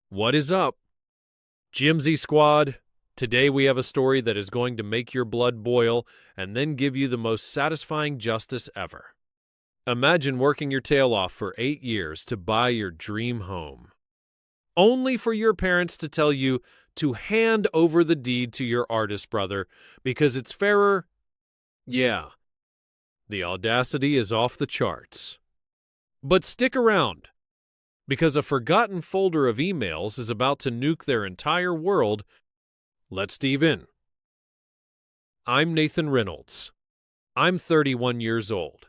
What is up, Jimsy Squad? Today we have a story that is going to make your blood boil and then give you the most satisfying justice ever. Imagine working your tail off for 8 years to buy your dream home, only for your parents to tell you to hand over the deed to your artist brother because it's fairer. Yeah, the audacity is off the charts. But stick around, because a forgotten folder of emails is about to nuke their entire world. Let's dive in. I'm Nathan Reynolds. I'm 31 years old,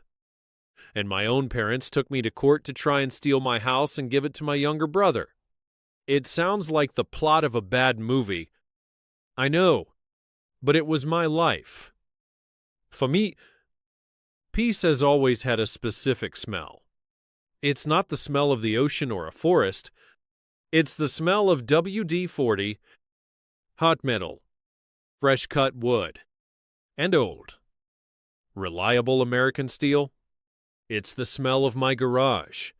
and my own parents took me to court to try and steal my house and give it to my younger brother. It sounds like the plot of a bad movie. I know, but it was my life. For me, peace has always had a specific smell. It's not the smell of the ocean or a forest. It's the smell of WD-40, hot metal, fresh-cut wood, and old, reliable American steel. It's the smell of my garage.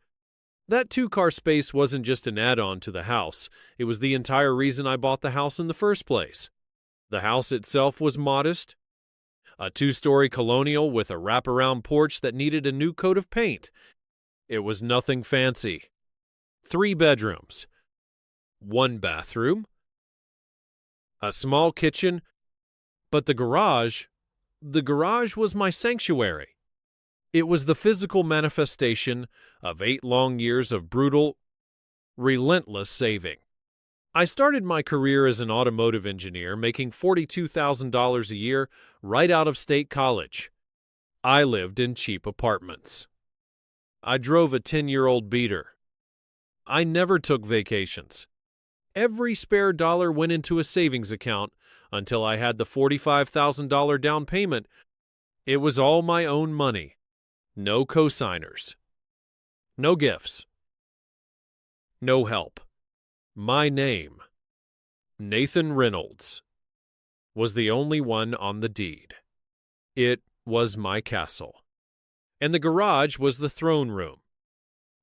That 2-car space wasn't just an add-on to the house. It was the entire reason I bought the house in the first place. The house itself was modest, a 2-story colonial with a wraparound porch that needed a new coat of paint. It was nothing fancy. 3 bedrooms, 1 bathroom, a small kitchen, but the garage was my sanctuary. It was the physical manifestation of 8 long years of brutal, relentless saving. I started my career as an automotive engineer, making $42,000 a year right out of state college. I lived in cheap apartments. I drove a 10-year-old beater. I never took vacations. Every spare dollar went into a savings account until I had the $45,000 down payment. It was all my own money. No cosigners. No gifts. No help. My name, Nathan Reynolds, was the only one on the deed. It was my castle. And the garage was the throne room.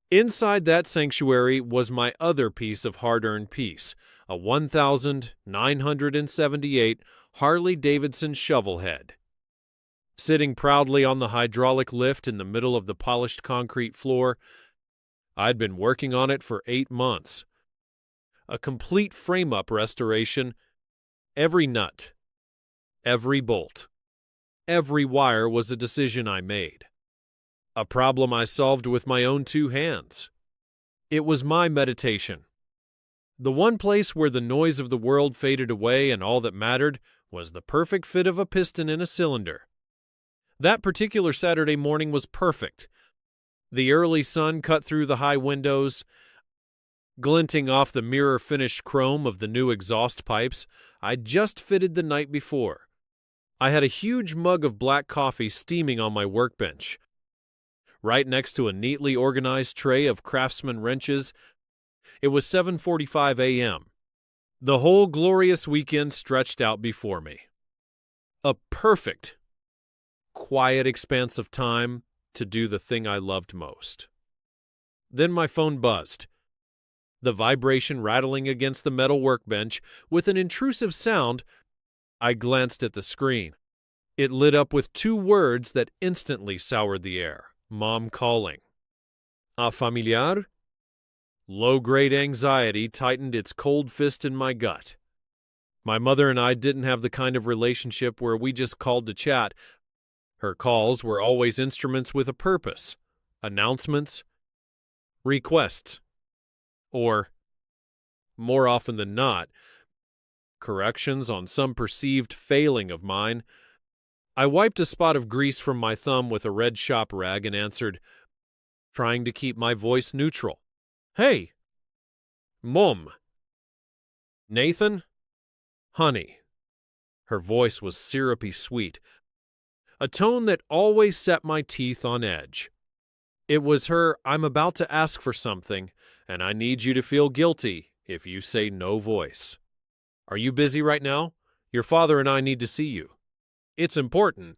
Inside that sanctuary was my other piece of hard-earned peace, a 1978 Harley-Davidson shovelhead. Sitting proudly on the hydraulic lift in the middle of the polished concrete floor, I'd been working on it for 8 months. A complete frame-up restoration. Every nut, every bolt, every wire was a decision I made. A problem I solved with my own 2 hands. It was my meditation. The one place where the noise of the world faded away and all that mattered was the perfect fit of a piston in a cylinder. That particular Saturday morning was perfect. The early sun cut through the high windows, glinting off the mirror-finished chrome of the new exhaust pipes I'd just fitted the night before. I had a huge mug of black coffee steaming on my workbench, right next to a neatly organized tray of Craftsman wrenches. It was 7:45 a.m. The whole glorious weekend stretched out before me. A perfect, quiet expanse of time to do the thing I loved most. Then my phone buzzed, the vibration rattling against the metal workbench with an intrusive sound. I glanced at the screen. It lit up with 2 words that instantly soured the air. Mom calling. A familiar? Low-grade anxiety tightened its cold fist in my gut. My mother and I didn't have the kind of relationship where we just called to chat. Her calls were always instruments with a purpose, announcements, requests, or, more often than not, corrections on some perceived failing of mine. I wiped a spot of grease from my thumb with a red shop rag and answered, trying to keep my voice neutral. Hey, Mom. Nathan? Honey. Her voice was syrupy sweet, a tone that always set my teeth on edge. It was her "I'm about to ask for something, and I need you to feel guilty if you say no" voice. Are you busy right now? Your father and I need to see you. It's important.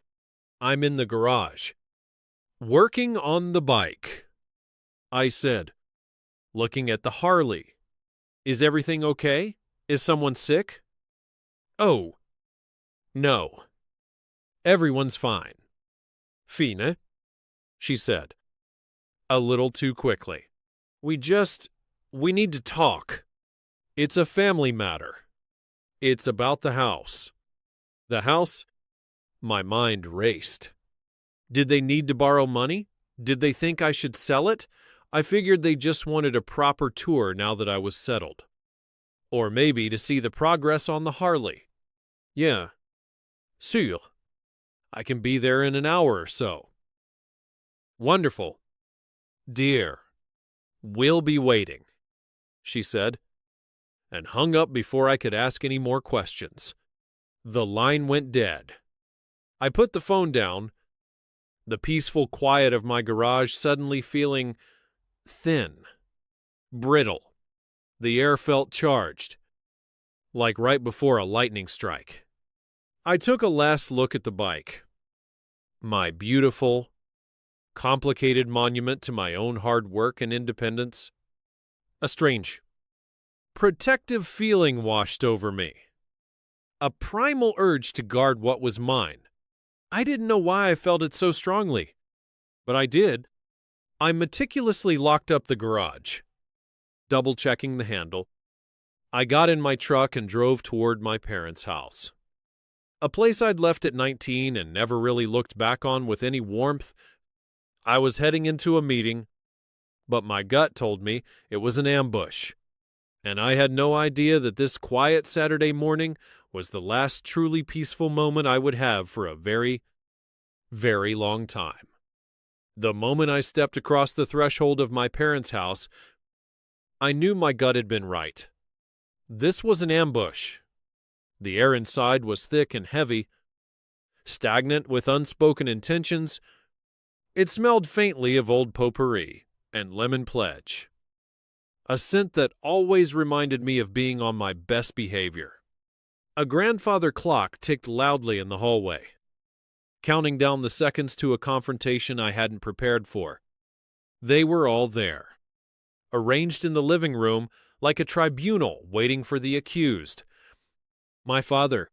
I'm in the garage, working on the bike, I said, looking at the Harley Is everything okay? Is someone sick? Oh, no. Everyone's fine. Fine, she said, a little too quickly. We need to talk. It's a family matter. It's about the house. The house? My mind raced. Did they need to borrow money? Did they think I should sell it? I figured they just wanted a proper tour now that I was settled. Or maybe to see the progress on the Harley. Yeah. Sûr. I can be there in an hour or so. Wonderful. Dear. We'll be waiting, she said, and hung up before I could ask any more questions. The line went dead. I put the phone down, the peaceful quiet of my garage suddenly feeling thin, brittle. The air felt charged, like right before a lightning strike. I took a last look at the bike, my beautiful, complicated monument to my own hard work and independence. A strange, protective feeling washed over me. A primal urge to guard what was mine. I didn't know why I felt it so strongly, but I did. I meticulously locked up the garage, double-checking the handle. I got in my truck and drove toward my parents' house. A place I'd left at 19 and never really looked back on with any warmth. I was heading into a meeting, but my gut told me it was an ambush, and I had no idea that this quiet Saturday morning was the last truly peaceful moment I would have for a very, very long time. The moment I stepped across the threshold of my parents' house, I knew my gut had been right. This was an ambush. The air inside was thick and heavy, stagnant with unspoken intentions. It smelled faintly of old potpourri and lemon pledge, a scent that always reminded me of being on my best behavior. A grandfather clock ticked loudly in the hallway, counting down the seconds to a confrontation I hadn't prepared for. They were all there, arranged in the living room like a tribunal waiting for the accused. My father,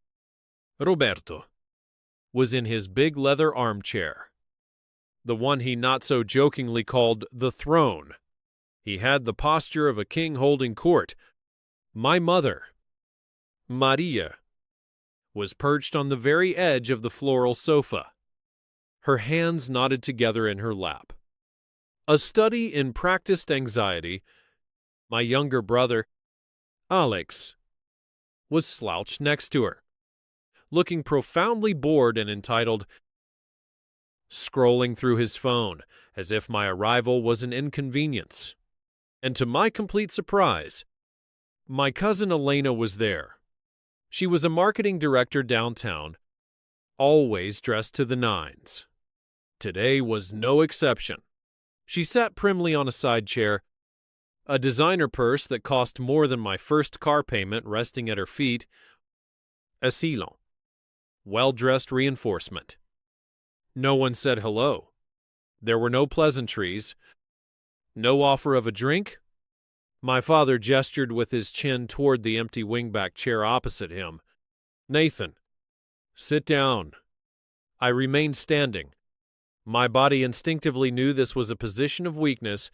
Roberto, was in his big leather armchair, the one he not so jokingly called the throne. He had the posture of a king holding court. My mother, Maria, was perched on the very edge of the floral sofa, her hands knotted together in her lap. A study in practiced anxiety, my younger brother, Alex, was slouched next to her, looking profoundly bored and entitled, scrolling through his phone as if my arrival was an inconvenience. And to my complete surprise, my cousin Elena was there. She was a marketing director downtown, always dressed to the nines. Today was no exception. She sat primly on a side chair, a designer purse that cost more than my first car payment resting at her feet, a silon, well-dressed reinforcement. No one said hello. There were no pleasantries, no offer of a drink. My father gestured with his chin toward the empty wingback chair opposite him. Nathan, sit down. I remained standing. My body instinctively knew this was a position of weakness.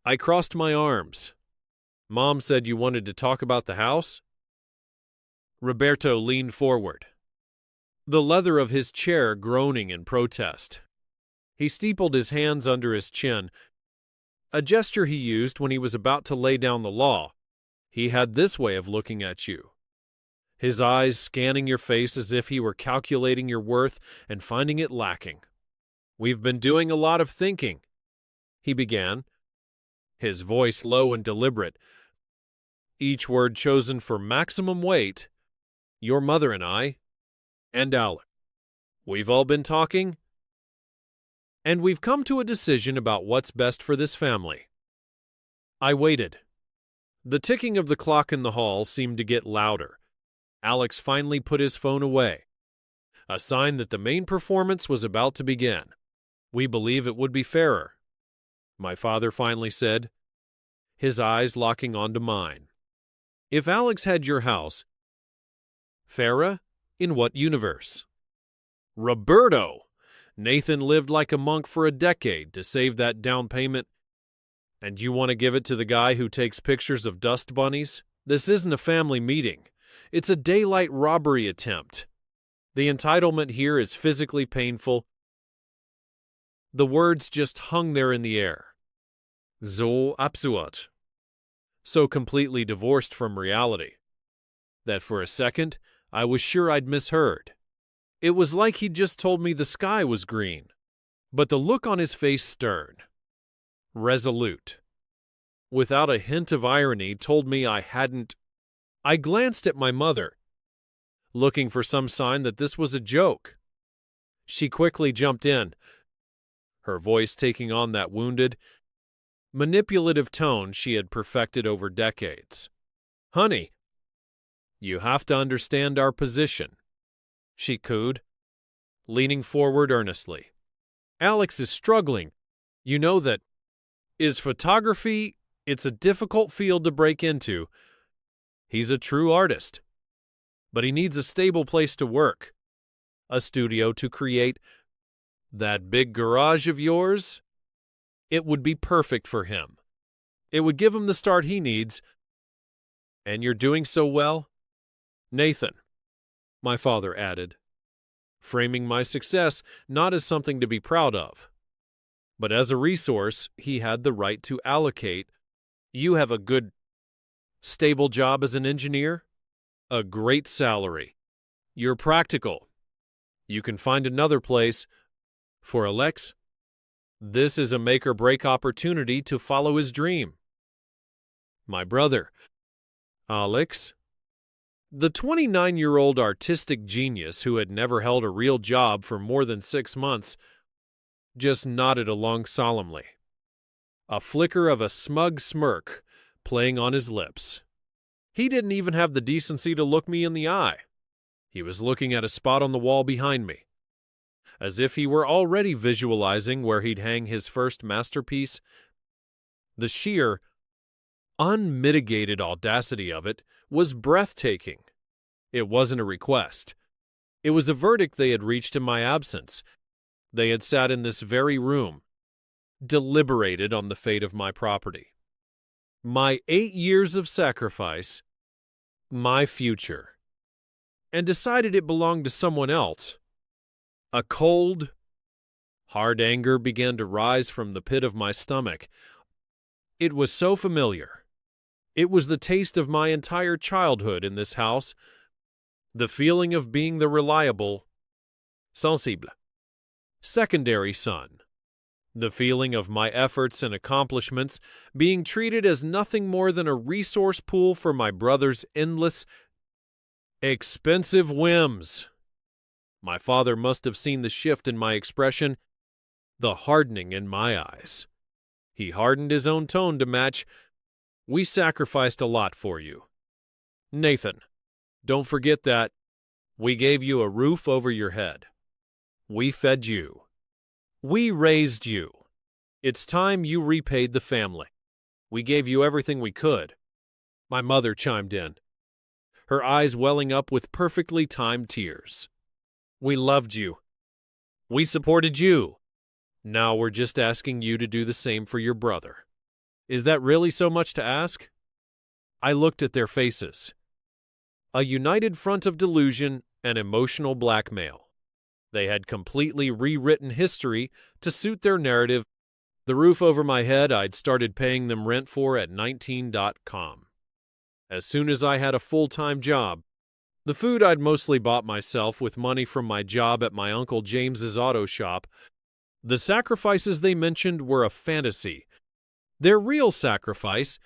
I crossed my arms. Mom said you wanted to talk about the house? Roberto leaned forward, the leather of his chair groaning in protest. He steepled his hands under his chin, a gesture he used when he was about to lay down the law. He had this way of looking at you, his eyes scanning your face as if he were calculating your worth and finding it lacking. We've been doing a lot of thinking, he began, his voice low and deliberate, each word chosen for maximum weight. Your mother and I, and Alec. We've all been talking, and we've come to a decision about what's best for this family. I waited. The ticking of the clock in the hall seemed to get louder. Alex finally put his phone away, a sign that the main performance was about to begin. We believe it would be fairer, my father finally said, his eyes locking onto mine. If Alex had your house, Farah, in what universe? Roberto! Nathan lived like a monk for a decade to save that down payment, and you want to give it to the guy who takes pictures of dust bunnies? This isn't a family meeting. It's a daylight robbery attempt. The entitlement here is physically painful. The words just hung there in the air. So absurd. So completely divorced from reality that for a second I was sure I'd misheard. It was like he'd just told me the sky was green, but the look on his face stern, resolute, without a hint of irony, told me I hadn't. I glanced at my mother, looking for some sign that this was a joke. She quickly jumped in, her voice taking on that wounded, manipulative tone she had perfected over decades. "Honey, you have to understand our position," she cooed, leaning forward earnestly. "Alex is struggling. You know that. Is photography, it's a difficult field to break into. He's a true artist. But he needs a stable place to work, a studio to create. That big garage of yours, it would be perfect for him. It would give him the start he needs. And you're doing so well, Nathan," my father added, framing my success not as something to be proud of, but as a resource he had the right to allocate. "You have a good, stable job as an engineer, a great salary. You're practical. You can find another place. For Alex, this is a make-or-break opportunity to follow his dream." My brother, Alex, the 29-year-old artistic genius who had never held a real job for more than 6 months, just nodded along solemnly, a flicker of a smug smirk playing on his lips. He didn't even have the decency to look me in the eye. He was looking at a spot on the wall behind me, as if he were already visualizing where he'd hang his first masterpiece. The sheer, unmitigated audacity of it was breathtaking. It wasn't a request. It was a verdict they had reached in my absence. They had sat in this very room, deliberated on the fate of my property. My 8 years of sacrifice, my future, and decided it belonged to someone else. A cold, hard anger began to rise from the pit of my stomach. It was so familiar. It was the taste of my entire childhood in this house, the feeling of being the reliable, sensible, secondary son, the feeling of my efforts and accomplishments being treated as nothing more than a resource pool for my brother's endless, expensive whims. My father must have seen the shift in my expression, the hardening in my eyes. He hardened his own tone to match. "We sacrificed a lot for you. Nathan, don't forget that. We gave you a roof over your head. We fed you. We raised you. It's time you repaid the family. We gave you everything we could." My mother chimed in, her eyes welling up with perfectly timed tears. "We loved you. We supported you. Now we're just asking you to do the same for your brother. Is that really so much to ask?" I looked at their faces. A united front of delusion and emotional blackmail. They had completely rewritten history to suit their narrative. The roof over my head I'd started paying them rent for at 19.com. As soon as I had a full-time job, the food I'd mostly bought myself with money from my job at my Uncle James's auto shop. The sacrifices they mentioned were a fantasy. Their real sacrifice,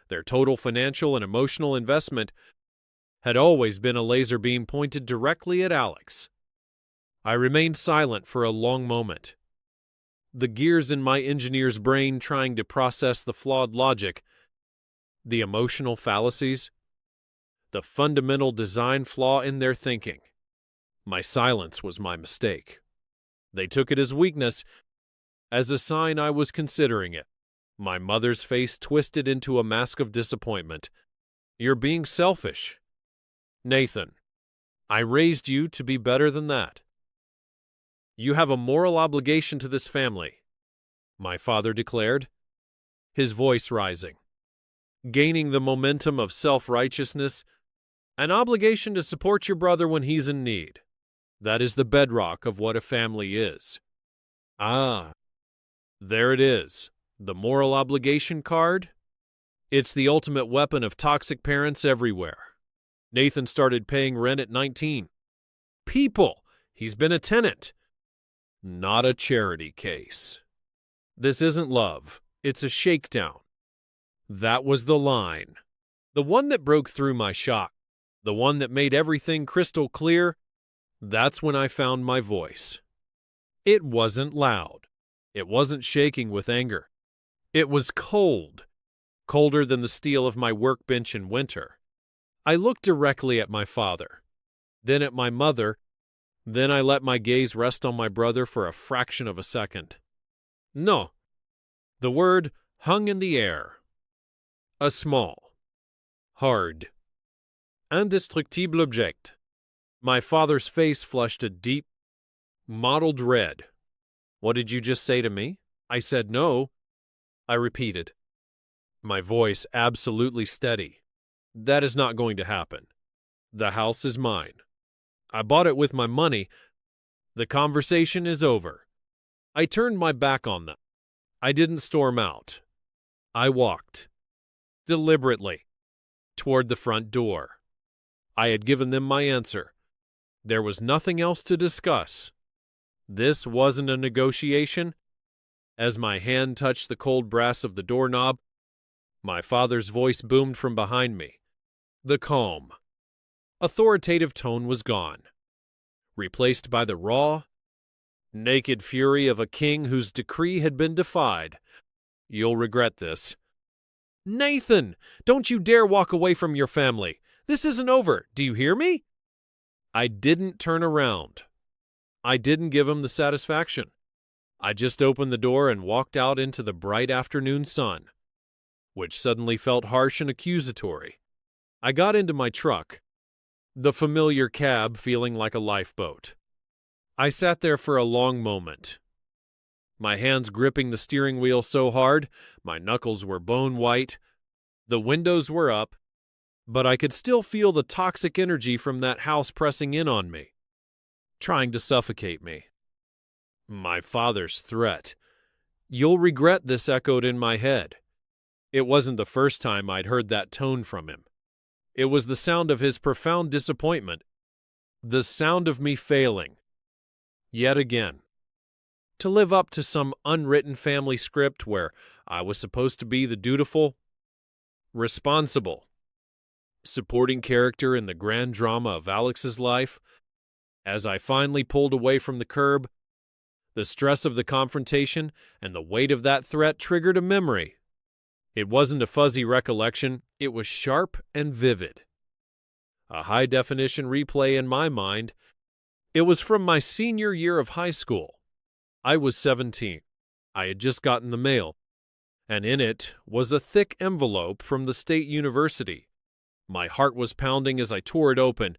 their total financial and emotional investment, had always been a laser beam pointed directly at Alex. I remained silent for a long moment, the gears in my engineer's brain trying to process the flawed logic, the emotional fallacies, the fundamental design flaw in their thinking. My silence was my mistake. They took it as weakness, as a sign I was considering it. My mother's face twisted into a mask of disappointment. You're being selfish. Nathan, I raised you to be better than that. You have a moral obligation to this family, my father declared, his voice rising, gaining the momentum of self-righteousness, an obligation to support your brother when he's in need. That is the bedrock of what a family is. Ah, there it is, the moral obligation card. It's the ultimate weapon of toxic parents everywhere. Nathan started paying rent at 19. People, he's been a tenant. Not a charity case. This isn't love, it's a shakedown. That was the line. The one that broke through my shock. The one that made everything crystal clear. That's when I found my voice. It wasn't loud. It wasn't shaking with anger. It was cold. Colder than the steel of my workbench in winter. I looked directly at my father, then at my mother, then I let my gaze rest on my brother for a fraction of a second. No. The word hung in the air. A small, hard, indestructible object. My father's face flushed a deep, mottled red. What did you just say to me? I said no. I repeated, my voice absolutely steady. That is not going to happen. The house is mine. I bought it with my money. The conversation is over. I turned my back on them. I didn't storm out. I walked, deliberately, toward the front door. I had given them my answer. There was nothing else to discuss. This wasn't a negotiation. As my hand touched the cold brass of the doorknob, my father's voice boomed from behind me. The calm, authoritative tone was gone, replaced by the raw, naked fury of a king whose decree had been defied. You'll regret this. Nathan, don't you dare walk away from your family. This isn't over. Do you hear me? I didn't turn around. I didn't give him the satisfaction. I just opened the door and walked out into the bright afternoon sun, which suddenly felt harsh and accusatory. I got into my truck, the familiar cab feeling like a lifeboat. I sat there for a long moment, my hands gripping the steering wheel so hard, my knuckles were bone white. The windows were up, but I could still feel the toxic energy from that house pressing in on me, trying to suffocate me. My father's threat. You'll regret this echoed in my head. It wasn't the first time I'd heard that tone from him. It was the sound of his profound disappointment, the sound of me failing. Yet again, to live up to some unwritten family script where I was supposed to be the dutiful, responsible, supporting character in the grand drama of Alex's life. As I finally pulled away from the curb, the stress of the confrontation and the weight of that threat triggered a memory. It wasn't a fuzzy recollection, it was sharp and vivid. A high-definition replay in my mind. It was from my senior year of high school. I was 17. I had just gotten the mail, and in it was a thick envelope from the state university. My heart was pounding as I tore it open.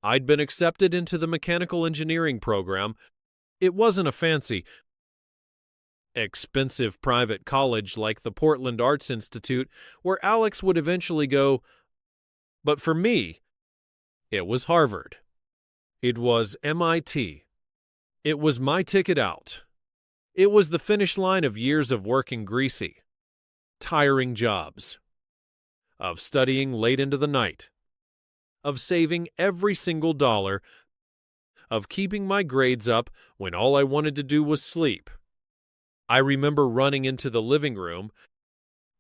I'd been accepted into the mechanical engineering program. It wasn't a fancy, expensive private college like the Portland Arts Institute, where Alex would eventually go. But for me, it was Harvard. It was MIT. It was my ticket out. It was the finish line of years of working greasy, tiring jobs, of studying late into the night, of saving every single dollar, of keeping my grades up when all I wanted to do was sleep. I remember running into the living room,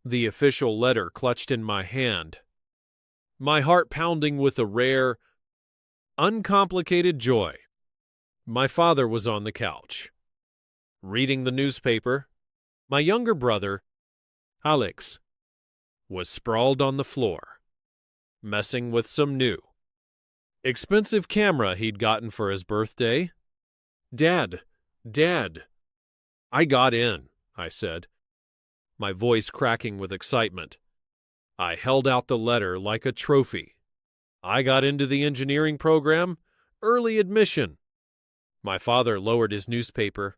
the official letter clutched in my hand, my heart pounding with a rare, uncomplicated joy. My father was on the couch, reading the newspaper. My younger brother, Alex, was sprawled on the floor, messing with some new, expensive camera he'd gotten for his birthday. Dad. I got in, I said, my voice cracking with excitement. I held out the letter like a trophy. I got into the engineering program, early admission. My father lowered his newspaper.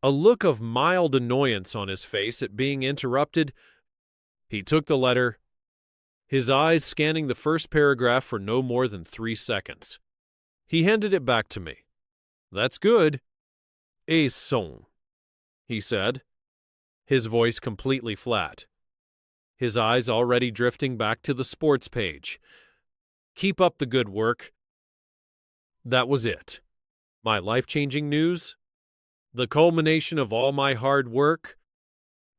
A look of mild annoyance on his face at being interrupted, he took the letter, his eyes scanning the first paragraph for no more than 3 seconds. He handed it back to me. "That's good. Et son," he said, his voice completely flat, his eyes already drifting back to the sports page. "Keep up the good work." That was it. My life-changing news, the culmination of all my hard work,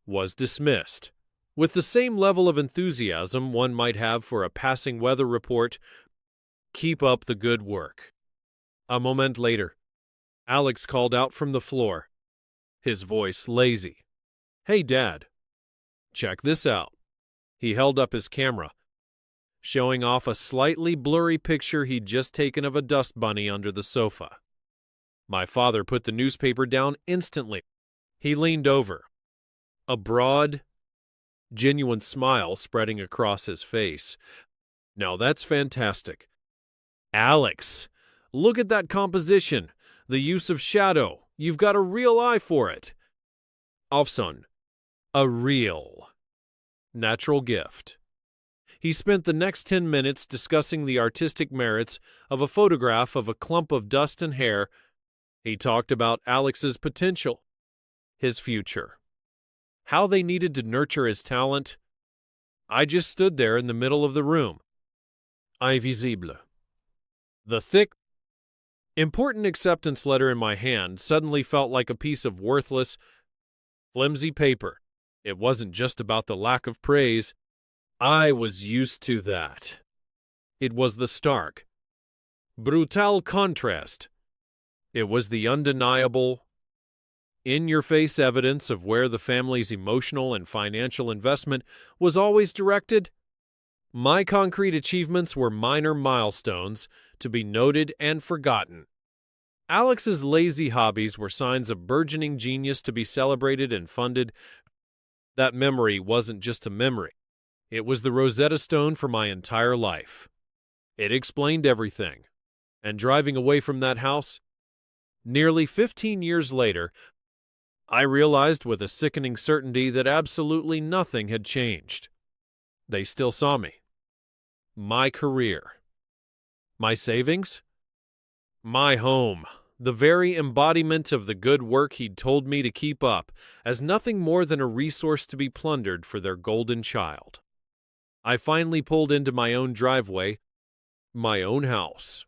was dismissed with the same level of enthusiasm one might have for a passing weather report. Keep up the good work. A moment later, Alex called out from the floor, his voice lazy. "Hey, Dad, check this out." He held up his camera, showing off a slightly blurry picture he'd just taken of a dust bunny under the sofa. My father put the newspaper down instantly. He leaned over, a broad, genuine smile spreading across his face. "Now that's fantastic. Alex, look at that composition, the use of shadow. You've got a real eye for it. Aufson, a real, natural gift." He spent the next 10 minutes discussing the artistic merits of a photograph of a clump of dust and hair. He talked about Alex's potential, his future, how they needed to nurture his talent. I just stood there in the middle of the room, invisible. The thick, important acceptance letter in my hand suddenly felt like a piece of worthless, flimsy paper. It wasn't just about the lack of praise. I was used to that. It was the stark, brutal contrast. It was the undeniable, in-your-face evidence of where the family's emotional and financial investment was always directed. My concrete achievements were minor milestones to be noted and forgotten. Alex's lazy hobbies were signs of burgeoning genius to be celebrated and funded. That memory wasn't just a memory. It was the Rosetta Stone for my entire life. It explained everything. And driving away from that house, nearly 15 years later, I realized with a sickening certainty that absolutely nothing had changed. They still saw me. My career. My savings. My home. The very embodiment of the good work he'd told me to keep up, as nothing more than a resource to be plundered for their golden child. I finally pulled into my own driveway, my own house.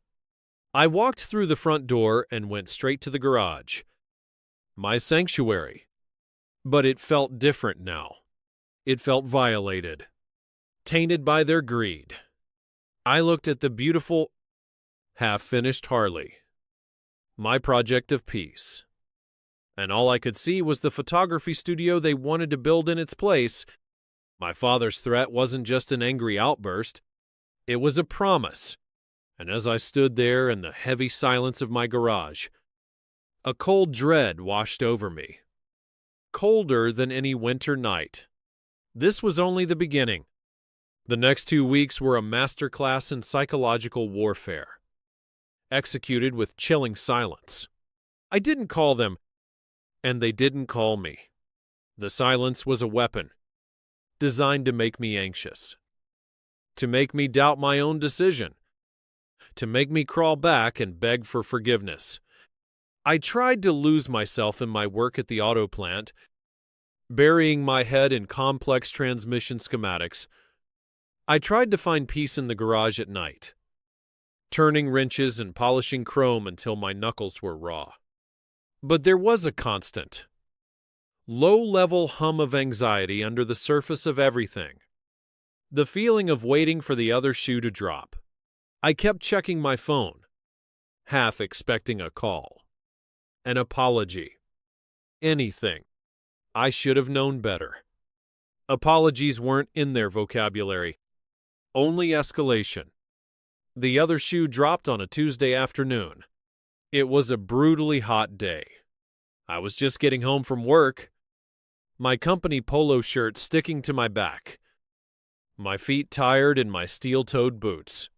I walked through the front door and went straight to the garage. My sanctuary. But it felt different now. It felt violated, tainted by their greed. I looked at the beautiful, half-finished Harley, my project of peace. And all I could see was the photography studio they wanted to build in its place. My father's threat wasn't just an angry outburst. It was a promise. And as I stood there in the heavy silence of my garage, a cold dread washed over me. Colder than any winter night. This was only the beginning. The next 2 weeks were a masterclass in psychological warfare, executed with chilling silence. I didn't call them, and they didn't call me. The silence was a weapon, designed to make me anxious, to make me doubt my own decision, to make me crawl back and beg for forgiveness. I tried to lose myself in my work at the auto plant, burying my head in complex transmission schematics. I tried to find peace in the garage at night, turning wrenches and polishing chrome until my knuckles were raw. But there was a constant, low-level hum of anxiety under the surface of everything. The feeling of waiting for the other shoe to drop. I kept checking my phone, half expecting a call, an apology, anything. I should have known better. Apologies weren't in their vocabulary, only escalation. The other shoe dropped on a Tuesday afternoon. It was a brutally hot day. I was just getting home from work, my company polo shirt sticking to my back, my feet tired in my steel-toed boots.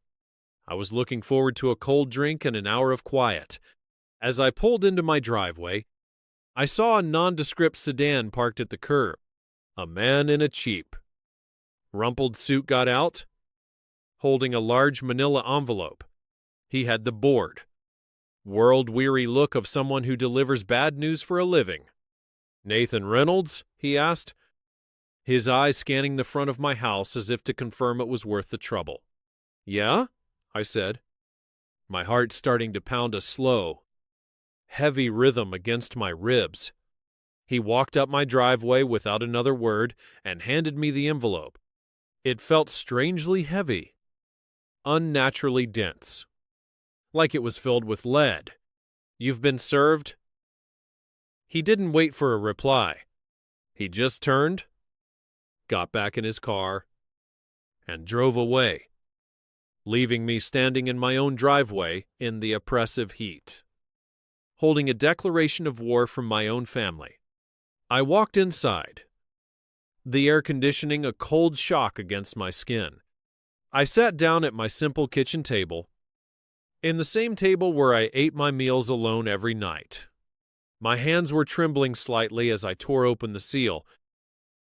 I was looking forward to a cold drink and an hour of quiet. As I pulled into my driveway, I saw a nondescript sedan parked at the curb. A man in a cheap, rumpled suit got out, holding a large manila envelope. He had the bored, world-weary look of someone who delivers bad news for a living. "Nathan Reynolds?" he asked, his eyes scanning the front of my house as if to confirm it was worth the trouble. "Yeah?" I said, my heart starting to pound a slow, heavy rhythm against my ribs. He walked up my driveway without another word and handed me the envelope. It felt strangely heavy, unnaturally dense, like it was filled with lead. "You've been served?" He didn't wait for a reply. He just turned, got back in his car, and drove away, leaving me standing in my own driveway in the oppressive heat, holding a declaration of war from my own family. I walked inside, the air conditioning a cold shock against my skin. I sat down at my simple kitchen table, in the same table where I ate my meals alone every night. My hands were trembling slightly as I tore open the seal.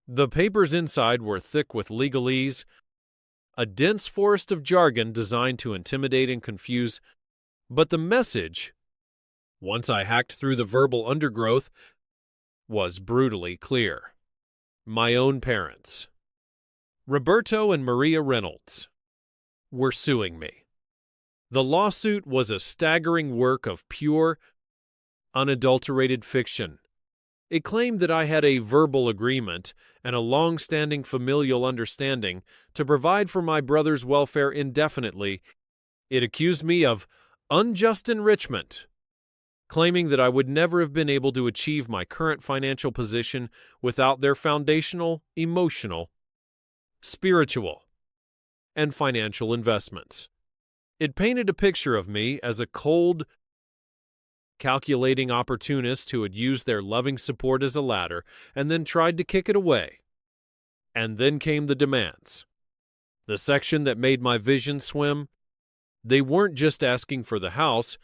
The papers inside were thick with legalese, a dense forest of jargon designed to intimidate and confuse, but the message, once I hacked through the verbal undergrowth, was brutally clear. My own parents, Roberto and Maria Reynolds, were suing me. The lawsuit was a staggering work of pure, unadulterated fiction. It claimed that I had a verbal agreement and a long-standing familial understanding to provide for my brother's welfare indefinitely. It accused me of unjust enrichment, claiming that I would never have been able to achieve my current financial position without their foundational, emotional, spiritual, and financial investments. It painted a picture of me as a cold, calculating opportunist who had used their loving support as a ladder and then tried to kick it away. And then came the demands. The section that made my vision swim. They weren't just asking for the house.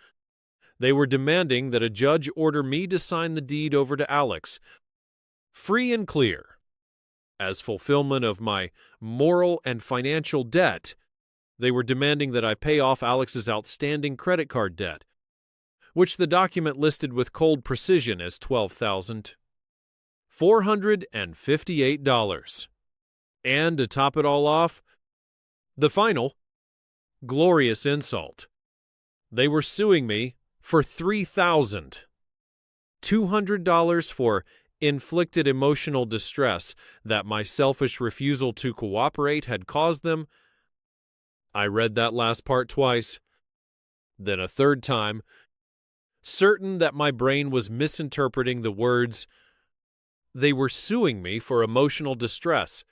They were demanding that a judge order me to sign the deed over to Alex, free and clear. As fulfillment of my moral and financial debt, they were demanding that I pay off Alex's outstanding credit card debt, which the document listed with cold precision as $12,458. And to top it all off, the final, glorious insult. They were suing me for $3,200 for inflicted emotional distress that my selfish refusal to cooperate had caused them. I read that last part twice, then a third time, certain that my brain was misinterpreting the words. They were suing me for emotional distress.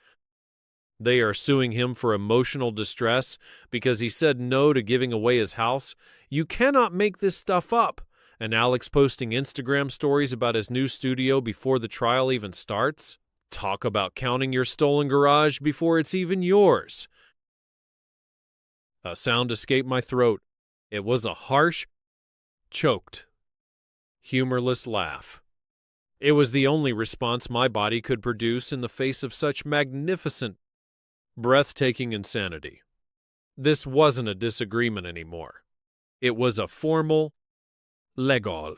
They are suing him for emotional distress because he said no to giving away his house. You cannot make this stuff up. And Alex posting Instagram stories about his new studio before the trial even starts. Talk about counting your stolen garage before it's even yours. A sound escaped my throat. It was a harsh, choked, humorless laugh. It was the only response my body could produce in the face of such magnificent, breathtaking insanity. This wasn't a disagreement anymore. It was a formal, legal,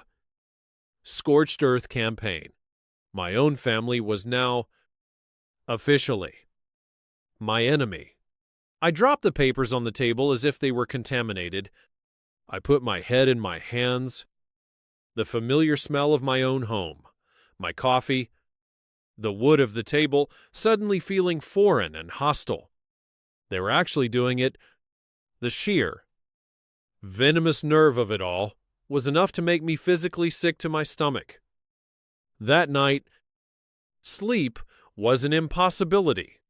scorched earth campaign. My own family was now, officially, my enemy. I dropped the papers on the table as if they were contaminated. I put my head in my hands. The familiar smell of my own home, my coffee, the wood of the table, suddenly feeling foreign and hostile. They were actually doing it. The sheer, venomous nerve of it all was enough to make me physically sick to my stomach. That night, sleep was an impossibility.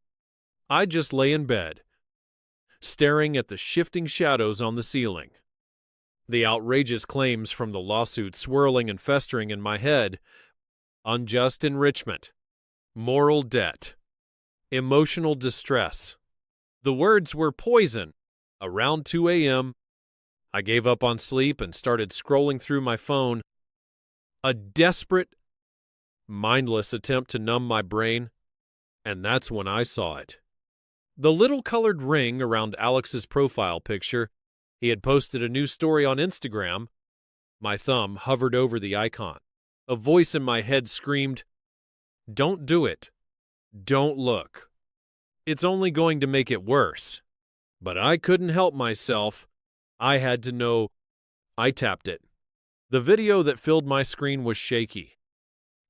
I just lay in bed, staring at the shifting shadows on the ceiling. The outrageous claims from the lawsuit swirling and festering in my head. Unjust enrichment, moral debt, emotional distress. The words were poison. Around 2 a.m., I gave up on sleep and started scrolling through my phone. A desperate, mindless attempt to numb my brain, and that's when I saw it. The little colored ring around Alex's profile picture. He had posted a new story on Instagram. My thumb hovered over the icon. A voice in my head screamed, "Don't do it. Don't look. It's only going to make it worse." But I couldn't help myself. I had to know. I tapped it. The video that filled my screen was shaky,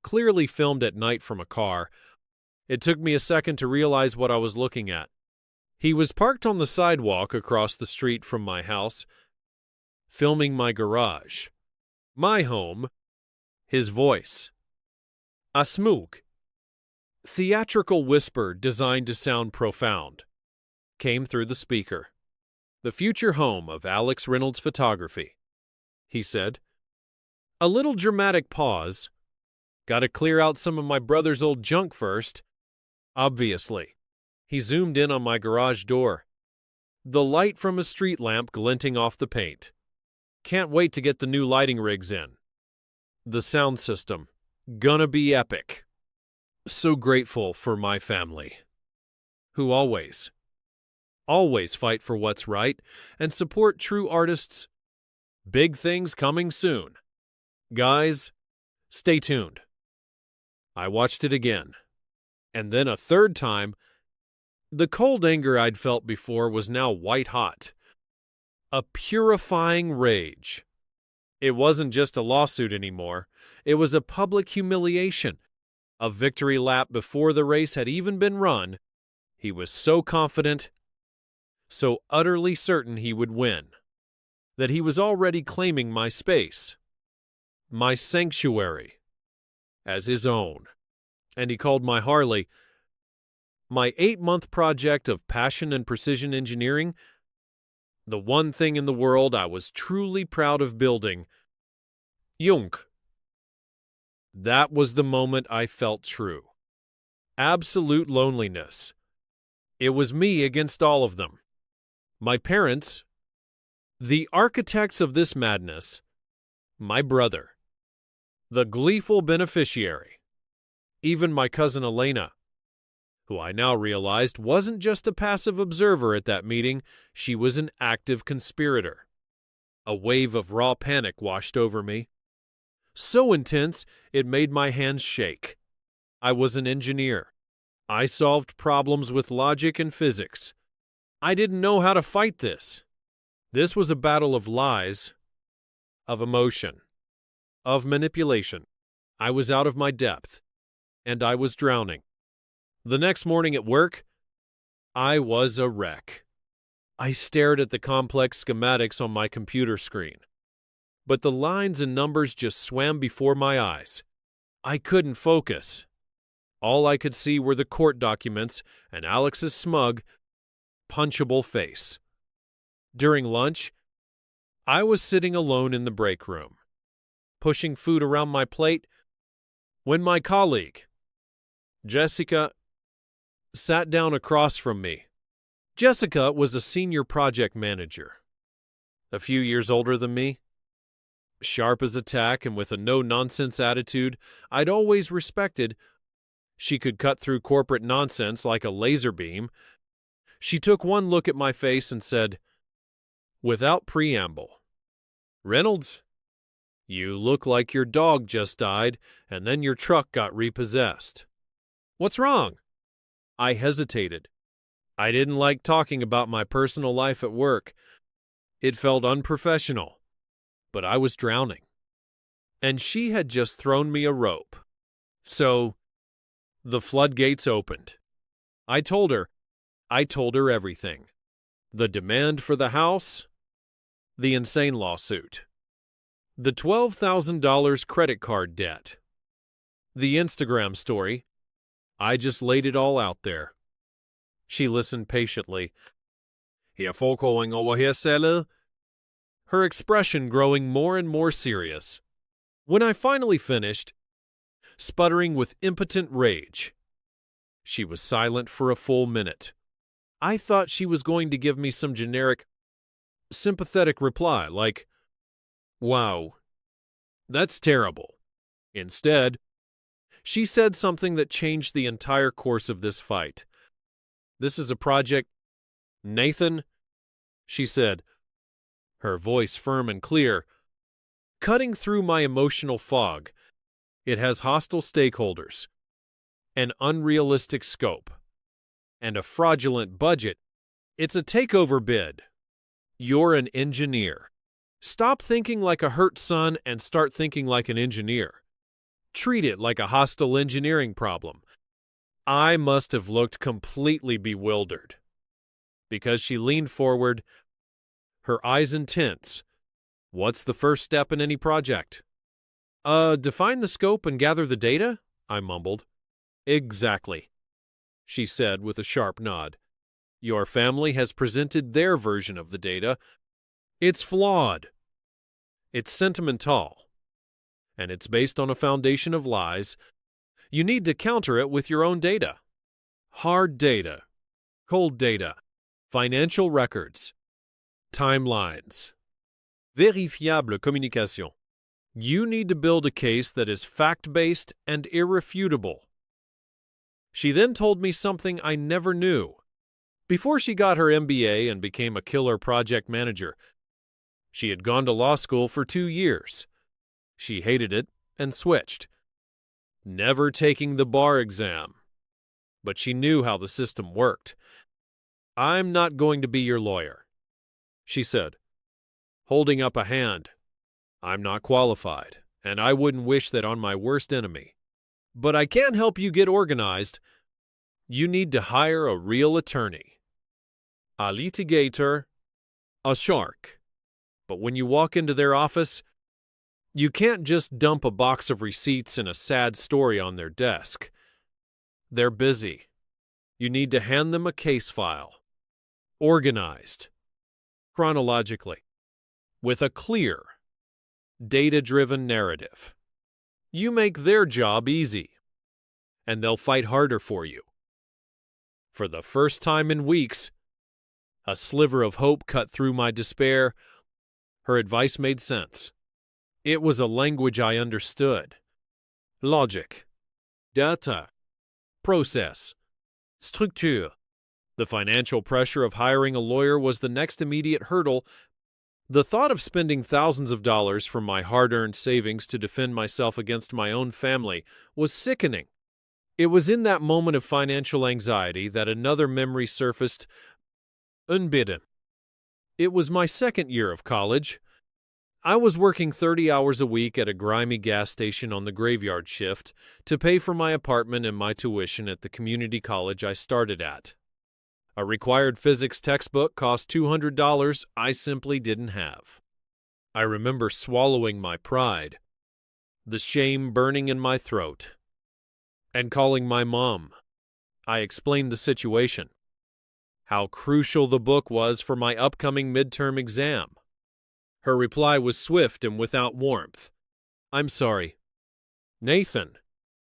clearly filmed at night from a car. It took me a second to realize what I was looking at. He was parked on the sidewalk across the street from my house, filming my garage, my home. His voice, a smooth, theatrical whisper designed to sound profound, came through the speaker. "The future home of Alex Reynolds Photography," he said. A little dramatic pause. "Gotta clear out some of my brother's old junk first." Obviously. He zoomed in on my garage door. The light from a street lamp glinting off the paint. "Can't wait to get the new lighting rigs in. The sound system. Gonna be epic." So grateful for my family, who always fight for what's right and support true artists. Big things coming soon. Guys, stay tuned. I watched it again, and then a third time. The cold anger I'd felt before was now white hot. A purifying rage. It wasn't just a lawsuit anymore. It was a public humiliation. A victory lap before the race had even been run. He was so confident, so utterly certain he would win, that he was already claiming my space, my sanctuary, as his own. And he called my Harley, my 8-month project of passion and precision engineering, the one thing in the world I was truly proud of building, Junk. That was the moment I felt true. Absolute loneliness. It was me against all of them. My parents, the architects of this madness, my brother, the gleeful beneficiary, even my cousin Elena, who I now realized wasn't just a passive observer at that meeting, she was an active conspirator. A wave of raw panic washed over me. So intense, it made my hands shake. I was an engineer. I solved problems with logic and physics. I didn't know how to fight this. This was a battle of lies, of emotion, of manipulation. I was out of my depth, and I was drowning. The next morning at work, I was a wreck. I stared at the complex schematics on my computer screen, but the lines and numbers just swam before my eyes. I couldn't focus. All I could see were the court documents and Alex's smug, punchable face. During lunch, I was sitting alone in the break room, pushing food around my plate, when my colleague, Jessica, sat down across from me. Jessica was a senior project manager, a few years older than me. Sharp as a tack and with a no-nonsense attitude I'd always respected, she could cut through corporate nonsense like a laser beam. She took one look at my face and said, without preamble, "Reynolds, you look like your dog just died and then your truck got repossessed. What's wrong?" I hesitated. I didn't like talking about my personal life at work. It felt unprofessional, but I was drowning. And she had just thrown me a rope. So, the floodgates opened. I told her everything. The demand for the house, the insane lawsuit, the $12,000 credit card debt, the Instagram story. I just laid it all out there. She listened patiently. "Here foregoing over here, Sally," her expression growing more and more serious. When I finally finished, sputtering with impotent rage, she was silent for a full minute. I thought she was going to give me some generic, sympathetic reply like, "Wow, that's terrible." Instead, she said something that changed the entire course of this fight. "This is a project, Nathan," she said, her voice firm and clear, cutting through my emotional fog. "It has hostile stakeholders, an unrealistic scope, and a fraudulent budget. It's a takeover bid. You're an engineer. Stop thinking like a hurt son and start thinking like an engineer. Treat it like a hostile engineering problem." I must have looked completely bewildered, because she leaned forward, her eyes intense. "What's the first step in any project?" Define the scope and gather the data," I mumbled. "Exactly," she said with a sharp nod. "Your family has presented their version of the data. It's flawed. It's sentimental. And it's based on a foundation of lies. You need to counter it with your own data. Hard data, cold data, financial records, timelines. Vérifiable communication. You need to build a case that is fact-based and irrefutable." She then told me something I never knew. Before she got her MBA and became a killer project manager, she had gone to law school for 2 years. She hated it and switched, never taking the bar exam. But she knew how the system worked. "I'm not going to be your lawyer," she said, holding up a hand. "I'm not qualified, and I wouldn't wish that on my worst enemy. But I can help you get organized. You need to hire a real attorney. A litigator, a shark. But when you walk into their office, you can't just dump a box of receipts and a sad story on their desk. They're busy. You need to hand them a case file, organized, chronologically, with a clear, data-driven narrative. You make their job easy, and they'll fight harder for you." For the first time in weeks, a sliver of hope cut through my despair. Her advice made sense. It was a language I understood. Logic, data, process, structure. The financial pressure of hiring a lawyer was the next immediate hurdle. The thought of spending thousands of dollars from my hard-earned savings to defend myself against my own family was sickening. It was in that moment of financial anxiety that another memory surfaced, unbidden. It was my second year of college. I was working 30 hours a week at a grimy gas station on the graveyard shift to pay for my apartment and my tuition at the community college I started at. A required physics textbook cost $200 I simply didn't have. I remember swallowing my pride, the shame burning in my throat, and calling my mom. I explained the situation, how crucial the book was for my upcoming midterm exam. Her reply was swift and without warmth. "I'm sorry, Nathan.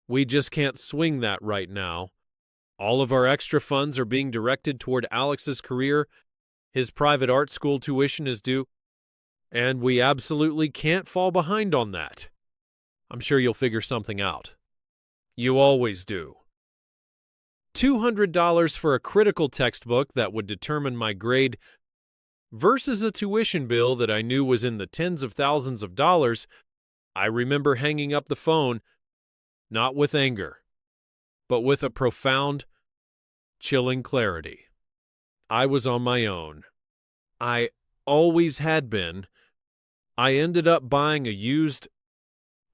We just can't swing that right now. All of our extra funds are being directed toward Alex's career. His private art school tuition is due, and we absolutely can't fall behind on that. I'm sure you'll figure something out. You always do." $200 for a critical textbook that would determine my grade versus a tuition bill that I knew was in the tens of thousands of dollars. I remember hanging up the phone, not with anger, but with a profound, chilling clarity. I was on my own. I always had been. I ended up buying a used,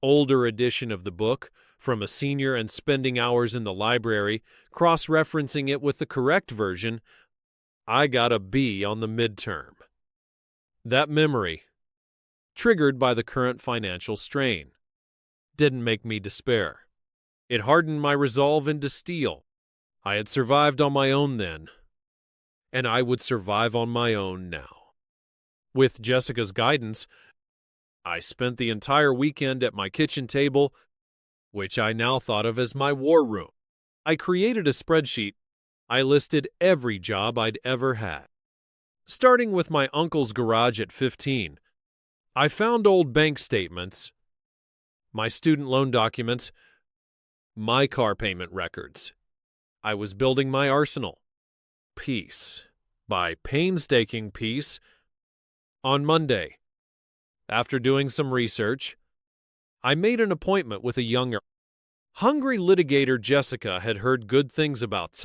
older edition of the book from a senior and spending hours in the library, cross-referencing it with the correct version. I got a B on the midterm. That memory, triggered by the current financial strain, didn't make me despair. It hardened my resolve into steel. I had survived on my own then, and I would survive on my own now. With Jessica's guidance, I spent the entire weekend at my kitchen table, which I now thought of as my war room. I created a spreadsheet, I listed every job I'd ever had. Starting with my uncle's garage at 15, I found old bank statements, my student loan documents, my car payment records. I was building my arsenal, piece by painstaking piece. On Monday, after doing some research, I made an appointment with a younger, hungry litigator. Jessica had heard good things about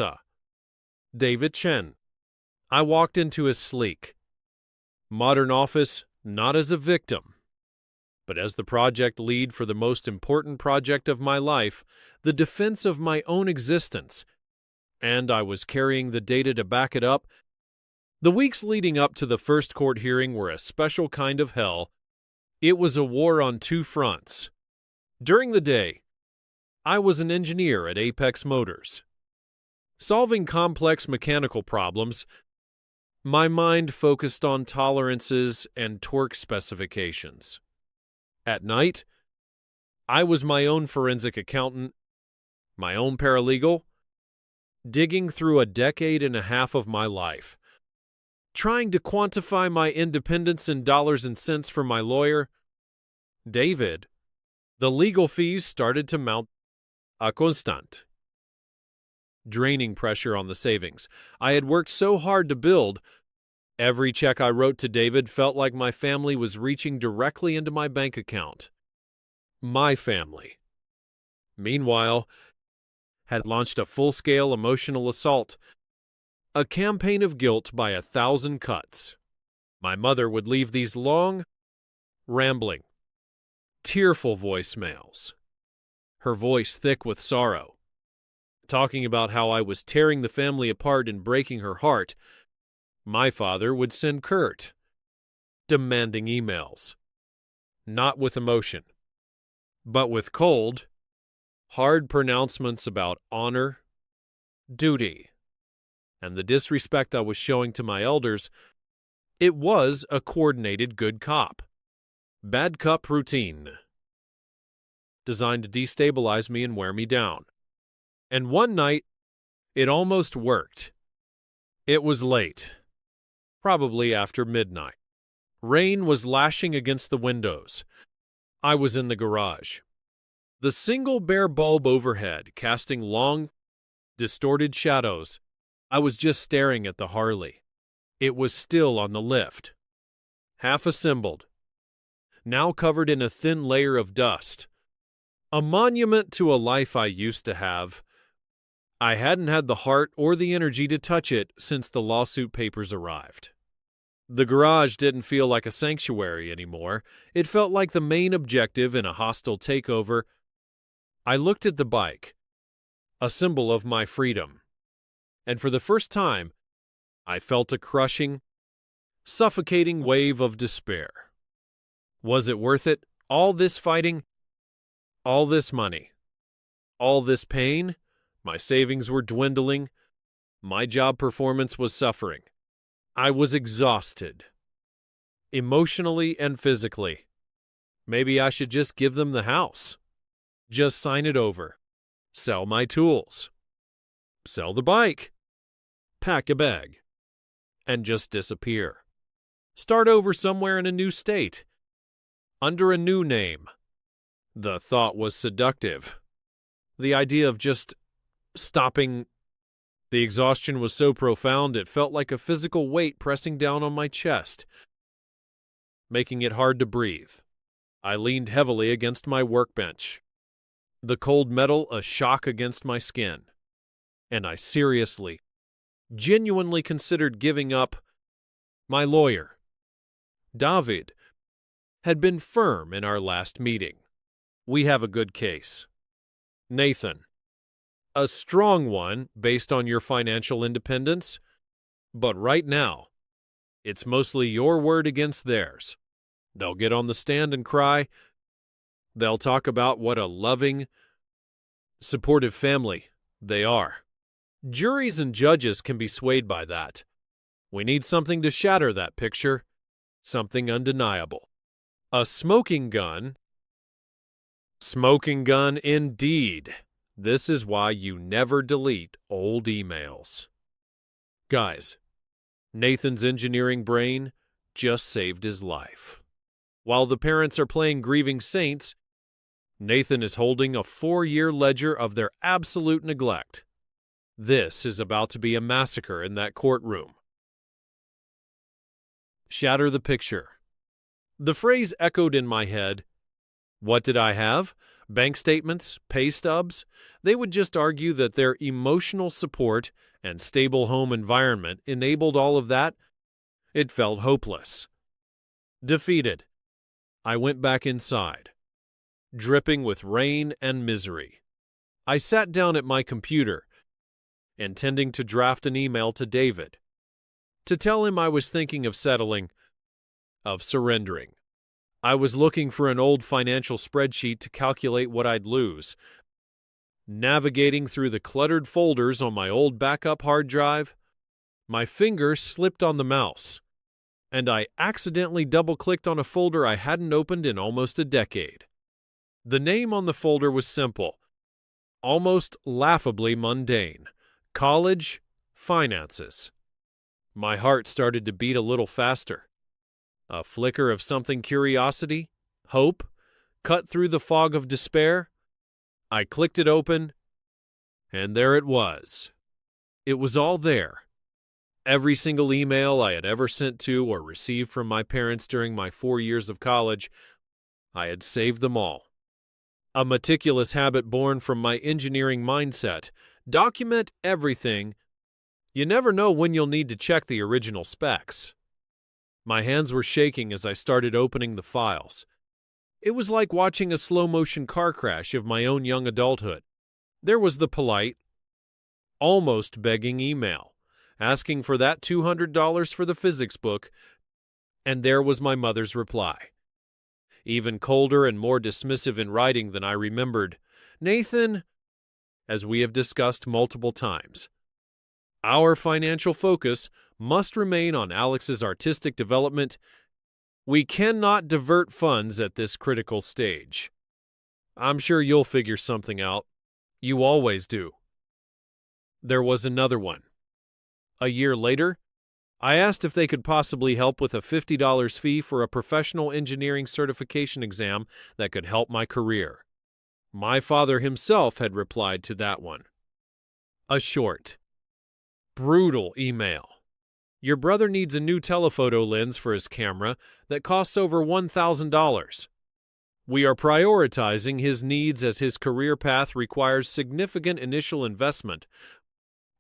David Chen. I walked into his sleek, modern office not as a victim, but as the project lead for the most important project of my life, the defense of my own existence, and I was carrying the data to back it up. The weeks leading up to the first court hearing were a special kind of hell. It was a war on two fronts. During the day, I was an engineer at Apex Motors, solving complex mechanical problems. My mind focused on tolerances and torque specifications. At night, I was my own forensic accountant, my own paralegal, digging through a decade and a half of my life, trying to quantify my independence in dollars and cents for my lawyer, David. The legal fees started to mount a constant, draining pressure on the savings I had worked so hard to build. Every check I wrote to David felt like my family was reaching directly into my bank account. My family, meanwhile, had launched a full-scale emotional assault, a campaign of guilt by 1,000 cuts. My mother would leave these long, rambling, tearful voicemails, her voice thick with sorrow, talking about how I was tearing the family apart and breaking her heart. My father would send curt, demanding emails, not with emotion, but with cold, hard pronouncements about honor, duty, and the disrespect I was showing to my elders. It was a coordinated good cop, bad cop routine, designed to destabilize me and wear me down. And one night, it almost worked. It was late, probably after midnight. Rain was lashing against the windows. I was in the garage, the single bare bulb overhead casting long, distorted shadows. I was just staring at the Harley. It was still on the lift, half assembled, now covered in a thin layer of dust. A monument to a life I used to have. I hadn't had the heart or the energy to touch it since the lawsuit papers arrived. The garage didn't feel like a sanctuary anymore. It felt like the main objective in a hostile takeover. I looked at the bike, a symbol of my freedom, and for the first time, I felt a crushing, suffocating wave of despair. Was it worth it? All this fighting? All this money? All this pain? My savings were dwindling. My job performance was suffering. I was exhausted, emotionally and physically. Maybe I should just give them the house. Just sign it over. Sell my tools. Sell the bike. Pack a bag. And just disappear. Start over somewhere in a new state. Under a new name. The thought was seductive. The idea of just stopping. The exhaustion was so profound it felt like a physical weight pressing down on my chest, making it hard to breathe. I leaned heavily against my workbench, the cold metal a shock against my skin, and I seriously, genuinely considered giving up. My lawyer, David, had been firm in our last meeting. We have a good case. Nathan, a strong one based on your financial independence, but right now, it's mostly your word against theirs. They'll get on the stand and cry. They'll talk about what a loving, supportive family they are. Juries and judges can be swayed by that. We need something to shatter that picture, something undeniable. A smoking gun. Smoking gun indeed. This is why you never delete old emails. Guys, Nathan's engineering brain just saved his life. While the parents are playing grieving saints, Nathan is holding a 4-year ledger of their absolute neglect. This is about to be a massacre in that courtroom. Shatter the picture. The phrase echoed in my head. What did I have? Bank statements? Pay stubs? They would just argue that their emotional support and stable home environment enabled all of that. It felt hopeless. Defeated, I went back inside, dripping with rain and misery. I sat down at my computer, intending to draft an email to David, to tell him I was thinking of settling, of surrendering. I was looking for an old financial spreadsheet to calculate what I'd lose. Navigating through the cluttered folders on my old backup hard drive, my finger slipped on the mouse, and I accidentally double-clicked on a folder I hadn't opened in almost a decade. The name on the folder was simple, almost laughably mundane: College Finances. My heart started to beat a little faster. A flicker of something curiosity, hope, cut through the fog of despair. I clicked it open, and there it was. It was all there. Every single email I had ever sent to or received from my parents during my 4 years of college, I had saved them all. A meticulous habit born from my engineering mindset. Document everything. You never know when you'll need to check the original specs. My hands were shaking as I started opening the files. It was like watching a slow-motion car crash of my own young adulthood. There was the polite, almost begging email, asking for that $200 for the physics book, and there was my mother's reply, even colder and more dismissive in writing than I remembered. Nathan, as we have discussed multiple times, our financial focus must remain on Alex's artistic development. We cannot divert funds at this critical stage. I'm sure you'll figure something out. You always do. There was another one. A year later, I asked if they could possibly help with a $50 fee for a professional engineering certification exam that could help my career. My father himself had replied to that one. A short, brutal email. Your brother needs a new telephoto lens for his camera that costs over $1,000. We are prioritizing his needs as his career path requires significant initial investment.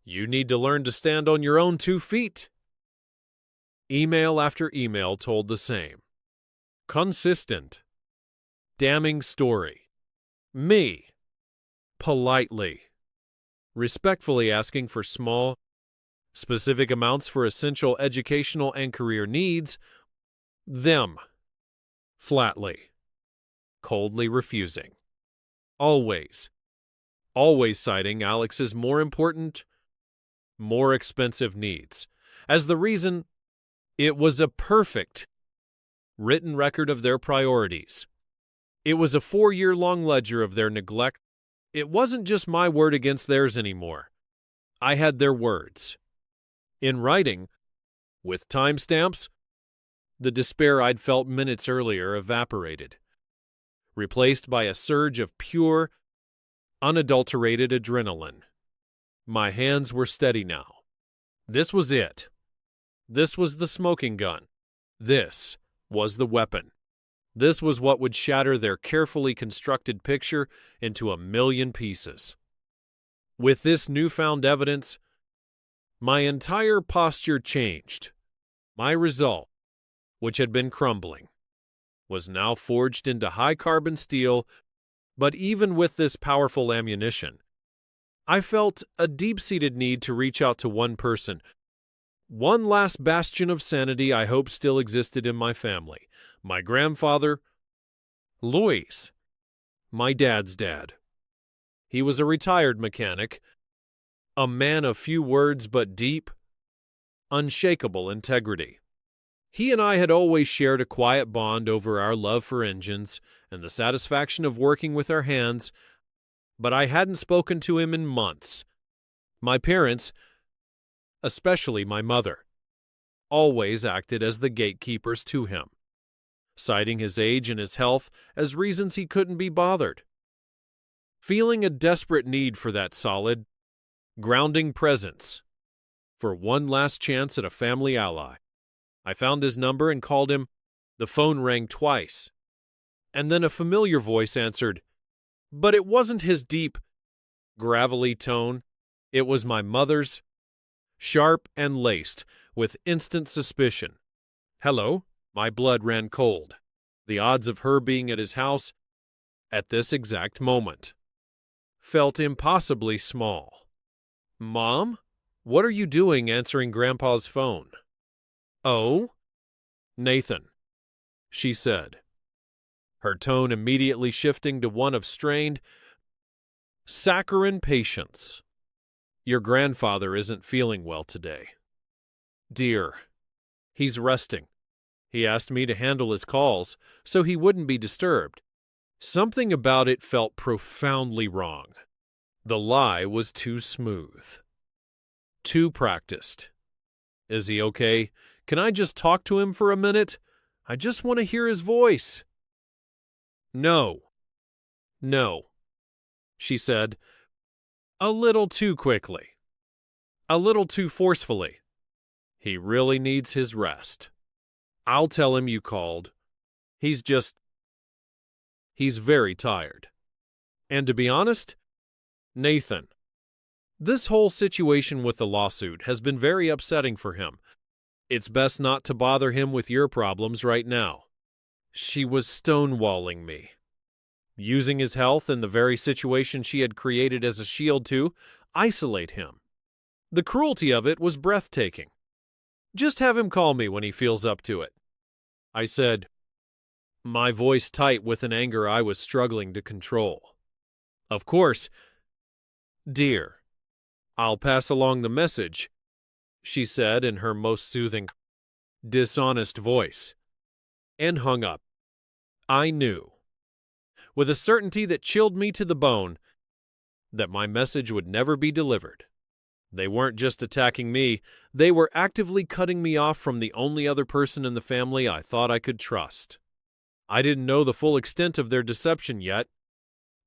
You need to learn to stand on your own 2 feet. Email after email told the same. Consistent. Damning story. Me. Politely. Respectfully asking for small, specific amounts for essential educational and career needs. Them. Flatly. Coldly refusing. Always citing Alex's more important, more expensive needs as the reason. It was a perfect written record of their priorities. It was a 4-year-long ledger of their neglect. It wasn't just my word against theirs anymore. I had their words. In writing, with timestamps, the despair I'd felt minutes earlier evaporated, replaced by a surge of pure, unadulterated adrenaline. My hands were steady now. This was it. This was the smoking gun. This was the weapon. This was what would shatter their carefully constructed picture into a million pieces. With this newfound evidence, my entire posture changed. My resolve, which had been crumbling, was now forged into high-carbon steel. But even with this powerful ammunition, I felt a deep-seated need to reach out to one person. One last bastion of sanity I hope still existed in my family. My grandfather, Luis, my dad's dad. He was a retired mechanic, a man of few words but deep, unshakable integrity. He and I had always shared a quiet bond over our love for engines and the satisfaction of working with our hands, but I hadn't spoken to him in months. My parents, especially my mother, always acted as the gatekeepers to him, citing his age and his health as reasons he couldn't be bothered. Feeling a desperate need for that solid, grounding presence, for one last chance at a family ally, I found his number and called him. The phone rang twice, and then a familiar voice answered, but it wasn't his deep, gravelly tone. It was my mother's, sharp and laced with instant suspicion. Hello? My blood ran cold. The odds of her being at his house at this exact moment felt impossibly small. Mom? What are you doing answering Grandpa's phone? Oh? Nathan, she said, her tone immediately shifting to one of strained, saccharine patience. Your grandfather isn't feeling well today. Dear, he's resting. He asked me to handle his calls so he wouldn't be disturbed. Something about it felt profoundly wrong. The lie was too smooth, too practiced. Is he okay? Can I just talk to him for a minute? I just want to hear his voice. No, she said, a little too quickly, a little too forcefully. He really needs his rest. I'll tell him you called. He's very tired. And to be honest, Nathan, this whole situation with the lawsuit has been very upsetting for him. It's best not to bother him with your problems right now. She was stonewalling me, using his health and the very situation she had created as a shield to isolate him. The cruelty of it was breathtaking. Just have him call me when he feels up to it, I said, my voice tight with an anger I was struggling to control. Of course, dear, I'll pass along the message, she said in her most soothing, dishonest voice, and hung up. I knew, with a certainty that chilled me to the bone, that my message would never be delivered. They weren't just attacking me, they were actively cutting me off from the only other person in the family I thought I could trust. I didn't know the full extent of their deception yet,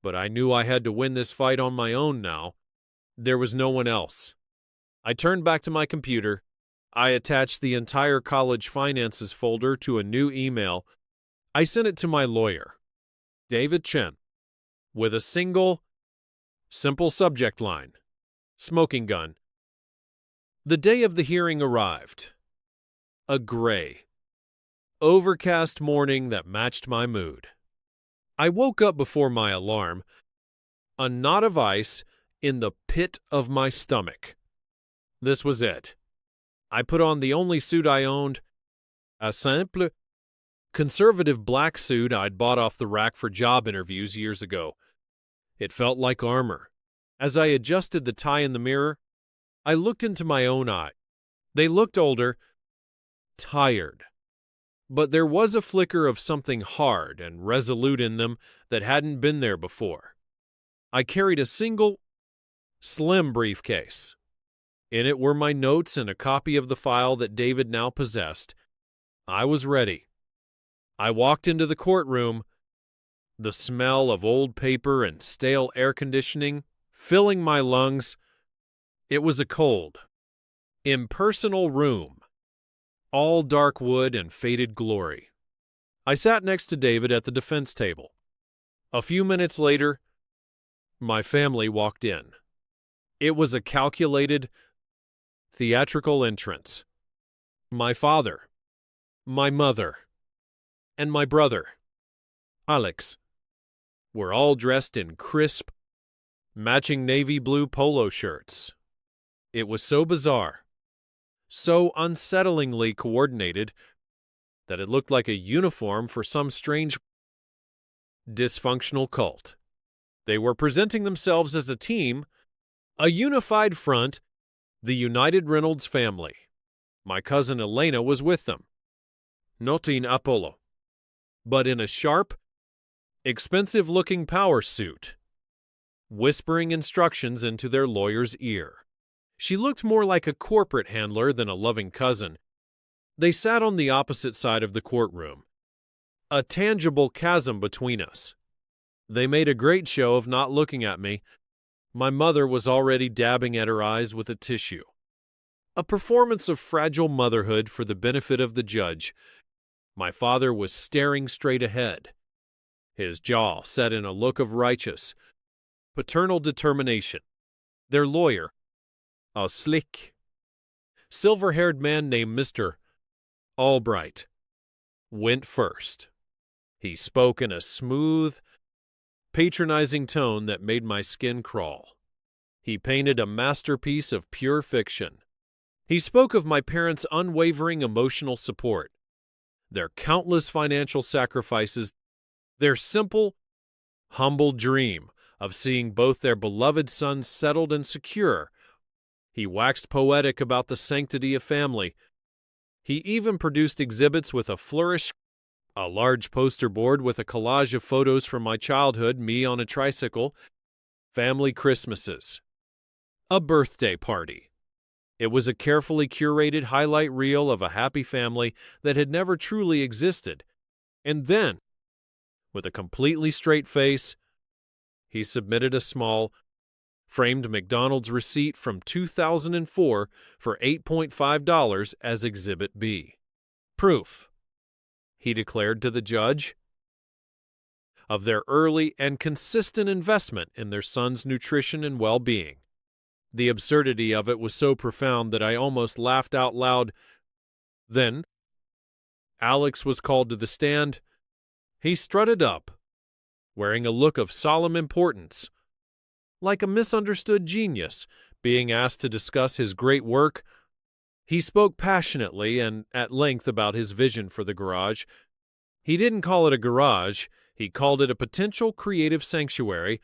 but I knew I had to win this fight on my own now. There was no one else. I turned back to my computer. I attached the entire college finances folder to a new email. I sent it to my lawyer, David Chen, with a simple subject line, smoking gun. The day of the hearing arrived. A gray, overcast morning that matched my mood. I woke up before my alarm, a knot of ice in the pit of my stomach. This was it. I put on the only suit I owned, a simple, conservative black suit I'd bought off the rack for job interviews years ago. It felt like armor. As I adjusted the tie in the mirror, I looked into my own eye. They looked older, tired. But there was a flicker of something hard and resolute in them that hadn't been there before. I carried a single, slim briefcase. In it were my notes and a copy of the file that David now possessed. I was ready. I walked into the courtroom, the smell of old paper and stale air conditioning filling my lungs. It was a cold, impersonal room, all dark wood and faded glory. I sat next to David at the defense table. A few minutes later, my family walked in. It was a calculated, theatrical entrance. My father, my mother, and my brother, Alex, were all dressed in crisp, matching navy blue polo shirts. It was so bizarre, so unsettlingly coordinated, that it looked like a uniform for some strange, dysfunctional cult. They were presenting themselves as a team, a unified front, the United Reynolds family. My cousin Elena was with them, not in Apollo, but in a sharp, expensive-looking power suit, whispering instructions into their lawyer's ear. She looked more like a corporate handler than a loving cousin. They sat on the opposite side of the courtroom, a tangible chasm between us. They made a great show of not looking at me. My mother was already dabbing at her eyes with a tissue. A performance of fragile motherhood for the benefit of the judge. My father was staring straight ahead, his jaw set in a look of righteous, paternal determination. Their lawyer, a slick, silver-haired man named Mr. Albright, went first. He spoke in a smooth, patronizing tone that made my skin crawl. He painted a masterpiece of pure fiction. He spoke of my parents' unwavering emotional support, their countless financial sacrifices, their simple, humble dream of seeing both their beloved sons settled and secure. He waxed poetic about the sanctity of family. He even produced exhibits with a flourish, a large poster board with a collage of photos from my childhood, me on a tricycle, family Christmases, a birthday party. It was a carefully curated highlight reel of a happy family that had never truly existed. And then, with a completely straight face, he submitted a small, framed McDonald's receipt from 2004 for $8.5 as Exhibit B. Proof, he declared to the judge, of their early and consistent investment in their son's nutrition and well-being. The absurdity of it was so profound that I almost laughed out loud. Then, Alex was called to the stand. He strutted up, wearing a look of solemn importance, like a misunderstood genius being asked to discuss his great work. He spoke passionately and at length about his vision for the garage. He didn't call it a garage, he called it a potential creative sanctuary,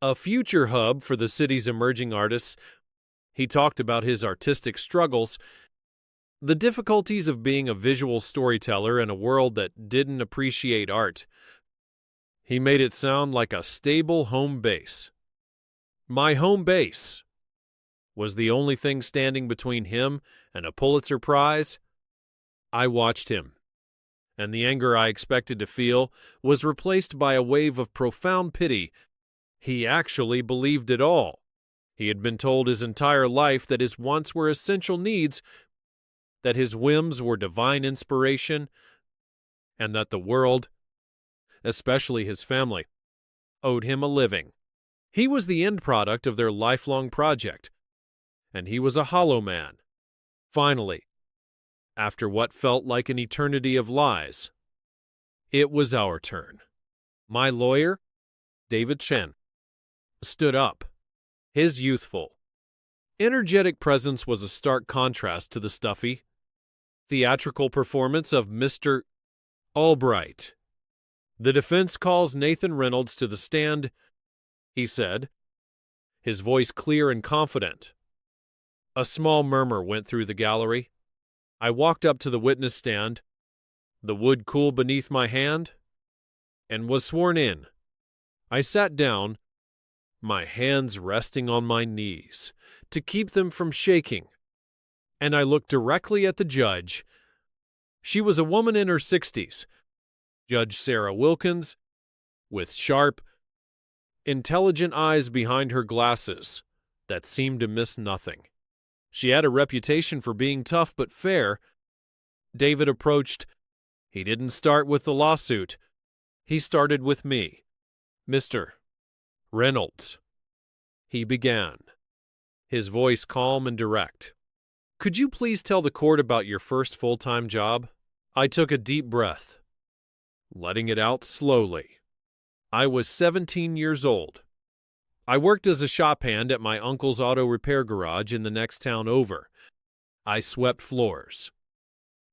a future hub for the city's emerging artists. He talked about his artistic struggles, the difficulties of being a visual storyteller in a world that didn't appreciate art. He made it sound like a stable home base. My home base was the only thing standing between him and a Pulitzer Prize. I watched him, and the anger I expected to feel was replaced by a wave of profound pity. He actually believed it all. He had been told his entire life that his wants were essential needs, that his whims were divine inspiration, and that the world, especially his family, owed him a living. He was the end product of their lifelong project, and he was a hollow man. Finally, after what felt like an eternity of lies, it was our turn. My lawyer, David Chen, stood up. His youthful, energetic presence was a stark contrast to the stuffy, theatrical performance of Mr. Albright. The defense calls Nathan Reynolds to the stand, he said, his voice clear and confident. A small murmur went through the gallery. I walked up to the witness stand, the wood cool beneath my hand, and was sworn in. I sat down, my hands resting on my knees to keep them from shaking, and I looked directly at the judge. She was a woman in her 60s, Judge Sarah Wilkins, with sharp, intelligent eyes behind her glasses that seemed to miss nothing. She had a reputation for being tough but fair. David approached. He didn't start with the lawsuit. He started with me. Mr. Reynolds, he began, his voice calm and direct. Could you please tell the court about your first full-time job? I took a deep breath, letting it out slowly. I was 17 years old. I worked as a shop hand at my uncle's auto repair garage in the next town over. I swept floors.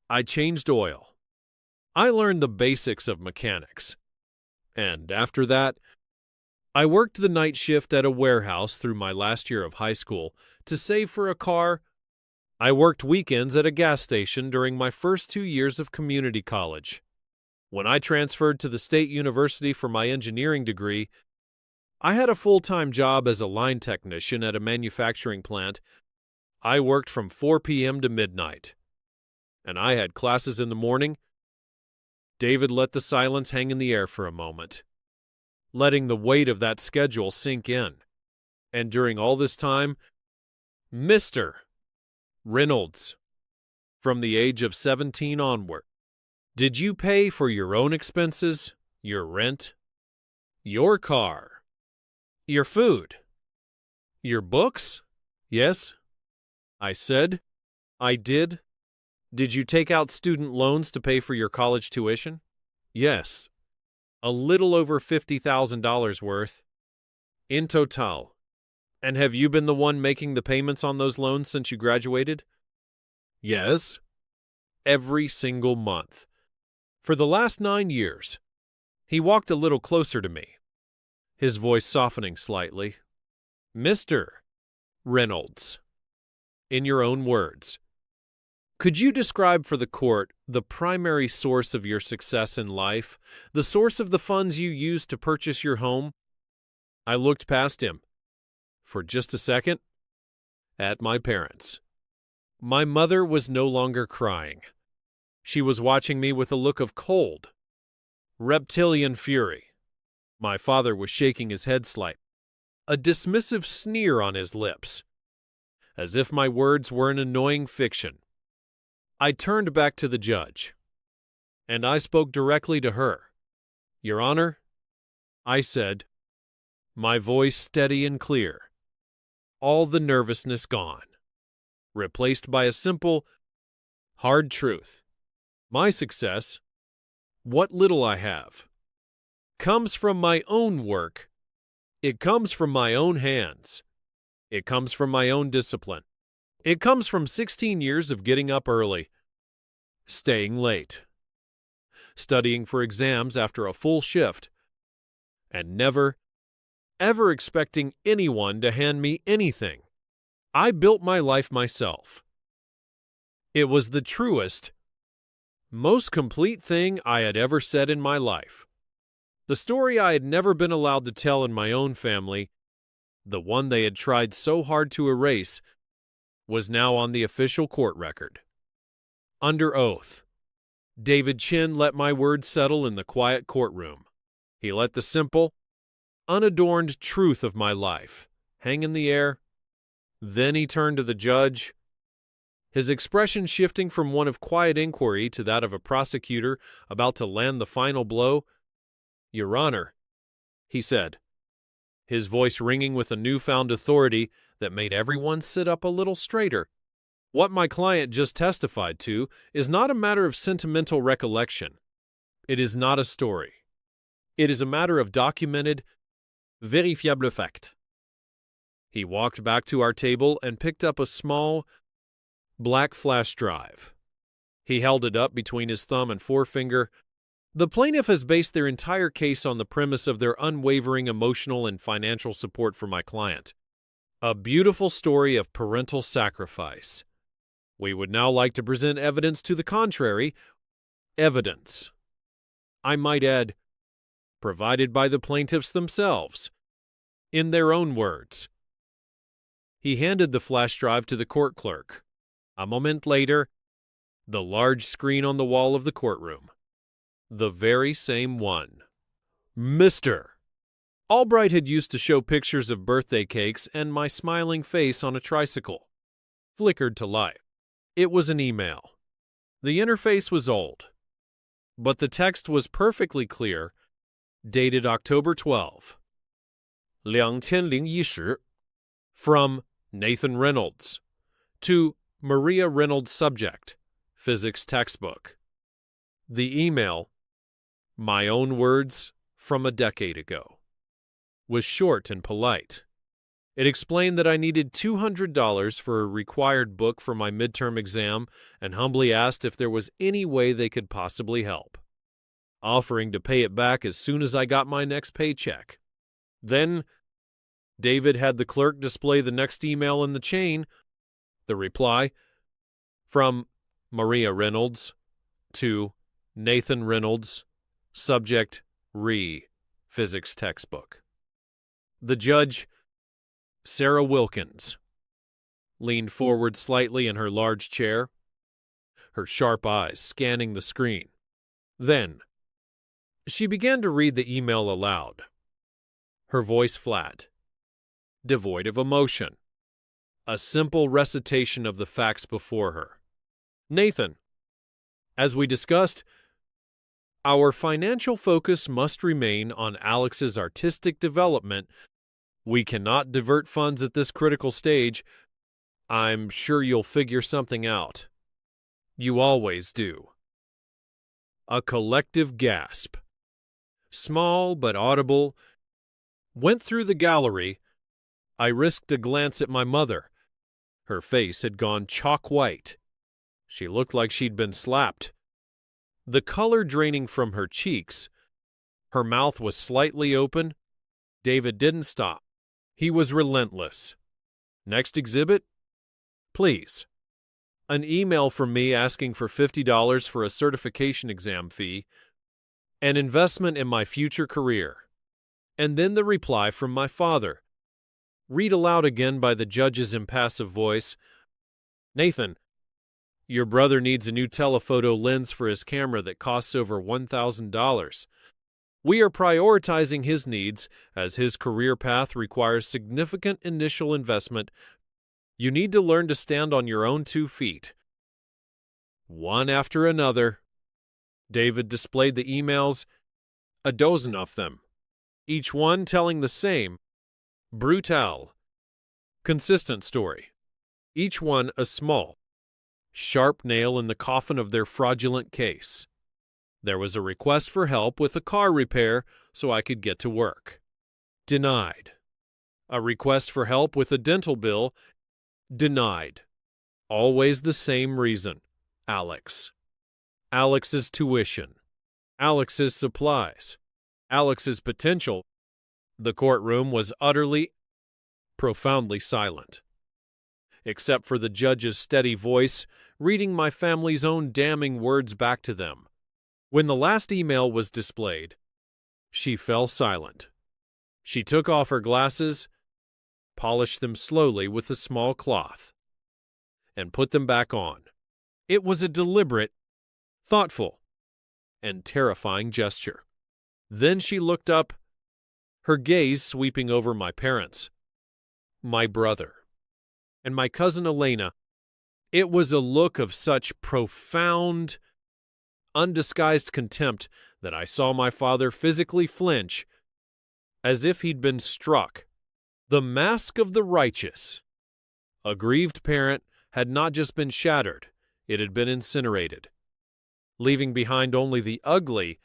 I changed oil. I learned the basics of mechanics. And after that, I worked the night shift at a warehouse through my last year of high school to save for a car. I worked weekends at a gas station during my first 2 years of community college. When I transferred to the State University for my engineering degree, I had a full-time job as a line technician at a manufacturing plant. I worked from 4 p.m. to midnight, and I had classes in the morning. David let the silence hang in the air for a moment, letting the weight of that schedule sink in. And during all this time, Mr. Reynolds, from the age of 17 onward, did you pay for your own expenses, your rent, your car, your food, your books? Yes, I said. I did. Did you take out student loans to pay for your college tuition? Yes, a little over $50,000 worth in total. And have you been the one making the payments on those loans since you graduated? Yes, every single month. For the last 9 years. He walked a little closer to me, his voice softening slightly. Mr. Reynolds, in your own words, could you describe for the court the primary source of your success in life, the source of the funds you used to purchase your home? I looked past him, for just a second, at my parents. My mother was no longer crying. She was watching me with a look of cold, reptilian fury. My father was shaking his head slightly, a dismissive sneer on his lips, as if my words were an annoying fiction. I turned back to the judge, and I spoke directly to her. Your Honor, I said, my voice steady and clear, all the nervousness gone, replaced by a simple, hard truth. My success, what little I have, comes from my own work. It comes from my own hands. It comes from my own discipline. It comes from 16 years of getting up early, staying late, studying for exams after a full shift, and never, ever expecting anyone to hand me anything. I built my life myself. It was the truest, most complete thing I had ever said in my life. The story I had never been allowed to tell in my own family, the one they had tried so hard to erase, was now on the official court record. Under oath, David Chin let my words settle in the quiet courtroom. He let the simple, unadorned truth of my life hang in the air. Then he turned to the judge, his expression shifting from one of quiet inquiry to that of a prosecutor about to land the final blow. Your Honor, he said, his voice ringing with a newfound authority that made everyone sit up a little straighter. What my client just testified to is not a matter of sentimental recollection. It is not a story. It is a matter of documented, vérifiable fact. He walked back to our table and picked up a small, black flash drive. He held it up between his thumb and forefinger. The plaintiff has based their entire case on the premise of their unwavering emotional and financial support for my client. A beautiful story of parental sacrifice. We would now like to present evidence to the contrary. Evidence, I might add, provided by the plaintiffs themselves, in their own words. He handed the flash drive to the court clerk. A moment later, the large screen on the wall of the courtroom. The very same one. Mr. Albright had used to show pictures of birthday cakes and my smiling face on a tricycle, flickered to life. It was an email. The interface was old, but the text was perfectly clear, dated October 12, 2010. From Nathan Reynolds to Maria Reynolds, subject, physics textbook. The email, my own words from a decade ago, was short and polite. It explained that I needed $200 for a required book for my midterm exam and humbly asked if there was any way they could possibly help, offering to pay it back as soon as I got my next paycheck. Then, David had the clerk display the next email in the chain, the reply, from Maria Reynolds to Nathan Reynolds, subject, physics textbook. The judge, Sarah Wilkins, leaned forward slightly in her large chair, her sharp eyes scanning the screen. Then, she began to read the email aloud, her voice flat, devoid of emotion, a simple recitation of the facts before her. Nathan, as we discussed, our financial focus must remain on Alex's artistic development. We cannot divert funds at this critical stage. I'm sure you'll figure something out. You always do. A collective gasp, small but audible, went through the gallery. I risked a glance at my mother. Her face had gone chalk white. She looked like she'd been slapped. The color draining from her cheeks. Her mouth was slightly open. David didn't stop. He was relentless. Next exhibit? Please. An email from me asking for $50 for a certification exam fee, an investment in my future career. And then the reply from my father. Read aloud again by the judge's impassive voice. Nathan, your brother needs a new telephoto lens for his camera that costs over $1,000. We are prioritizing his needs as his career path requires significant initial investment. You need to learn to stand on your own 2 feet. One after another, David displayed the emails, a dozen of them, each one telling the same, brutal, consistent story, each one a small, sharp nail in the coffin of their fraudulent case. There was a request for help with a car repair so I could get to work. Denied. A request for help with a dental bill. Denied. Always the same reason. Alex. Alex's tuition. Alex's supplies. Alex's potential. The courtroom was utterly, profoundly silent, except for the judge's steady voice reading my family's own damning words back to them. When the last email was displayed, she fell silent. She took off her glasses, polished them slowly with a small cloth, and put them back on. It was a deliberate, thoughtful, and terrifying gesture. Then she looked up, her gaze sweeping over my parents, my brother, and my cousin Elena. It was a look of such profound, undisguised contempt that I saw my father physically flinch, as if he'd been struck. The mask of the righteous. A grieved parent had not just been shattered, it had been incinerated, leaving behind only the ugly,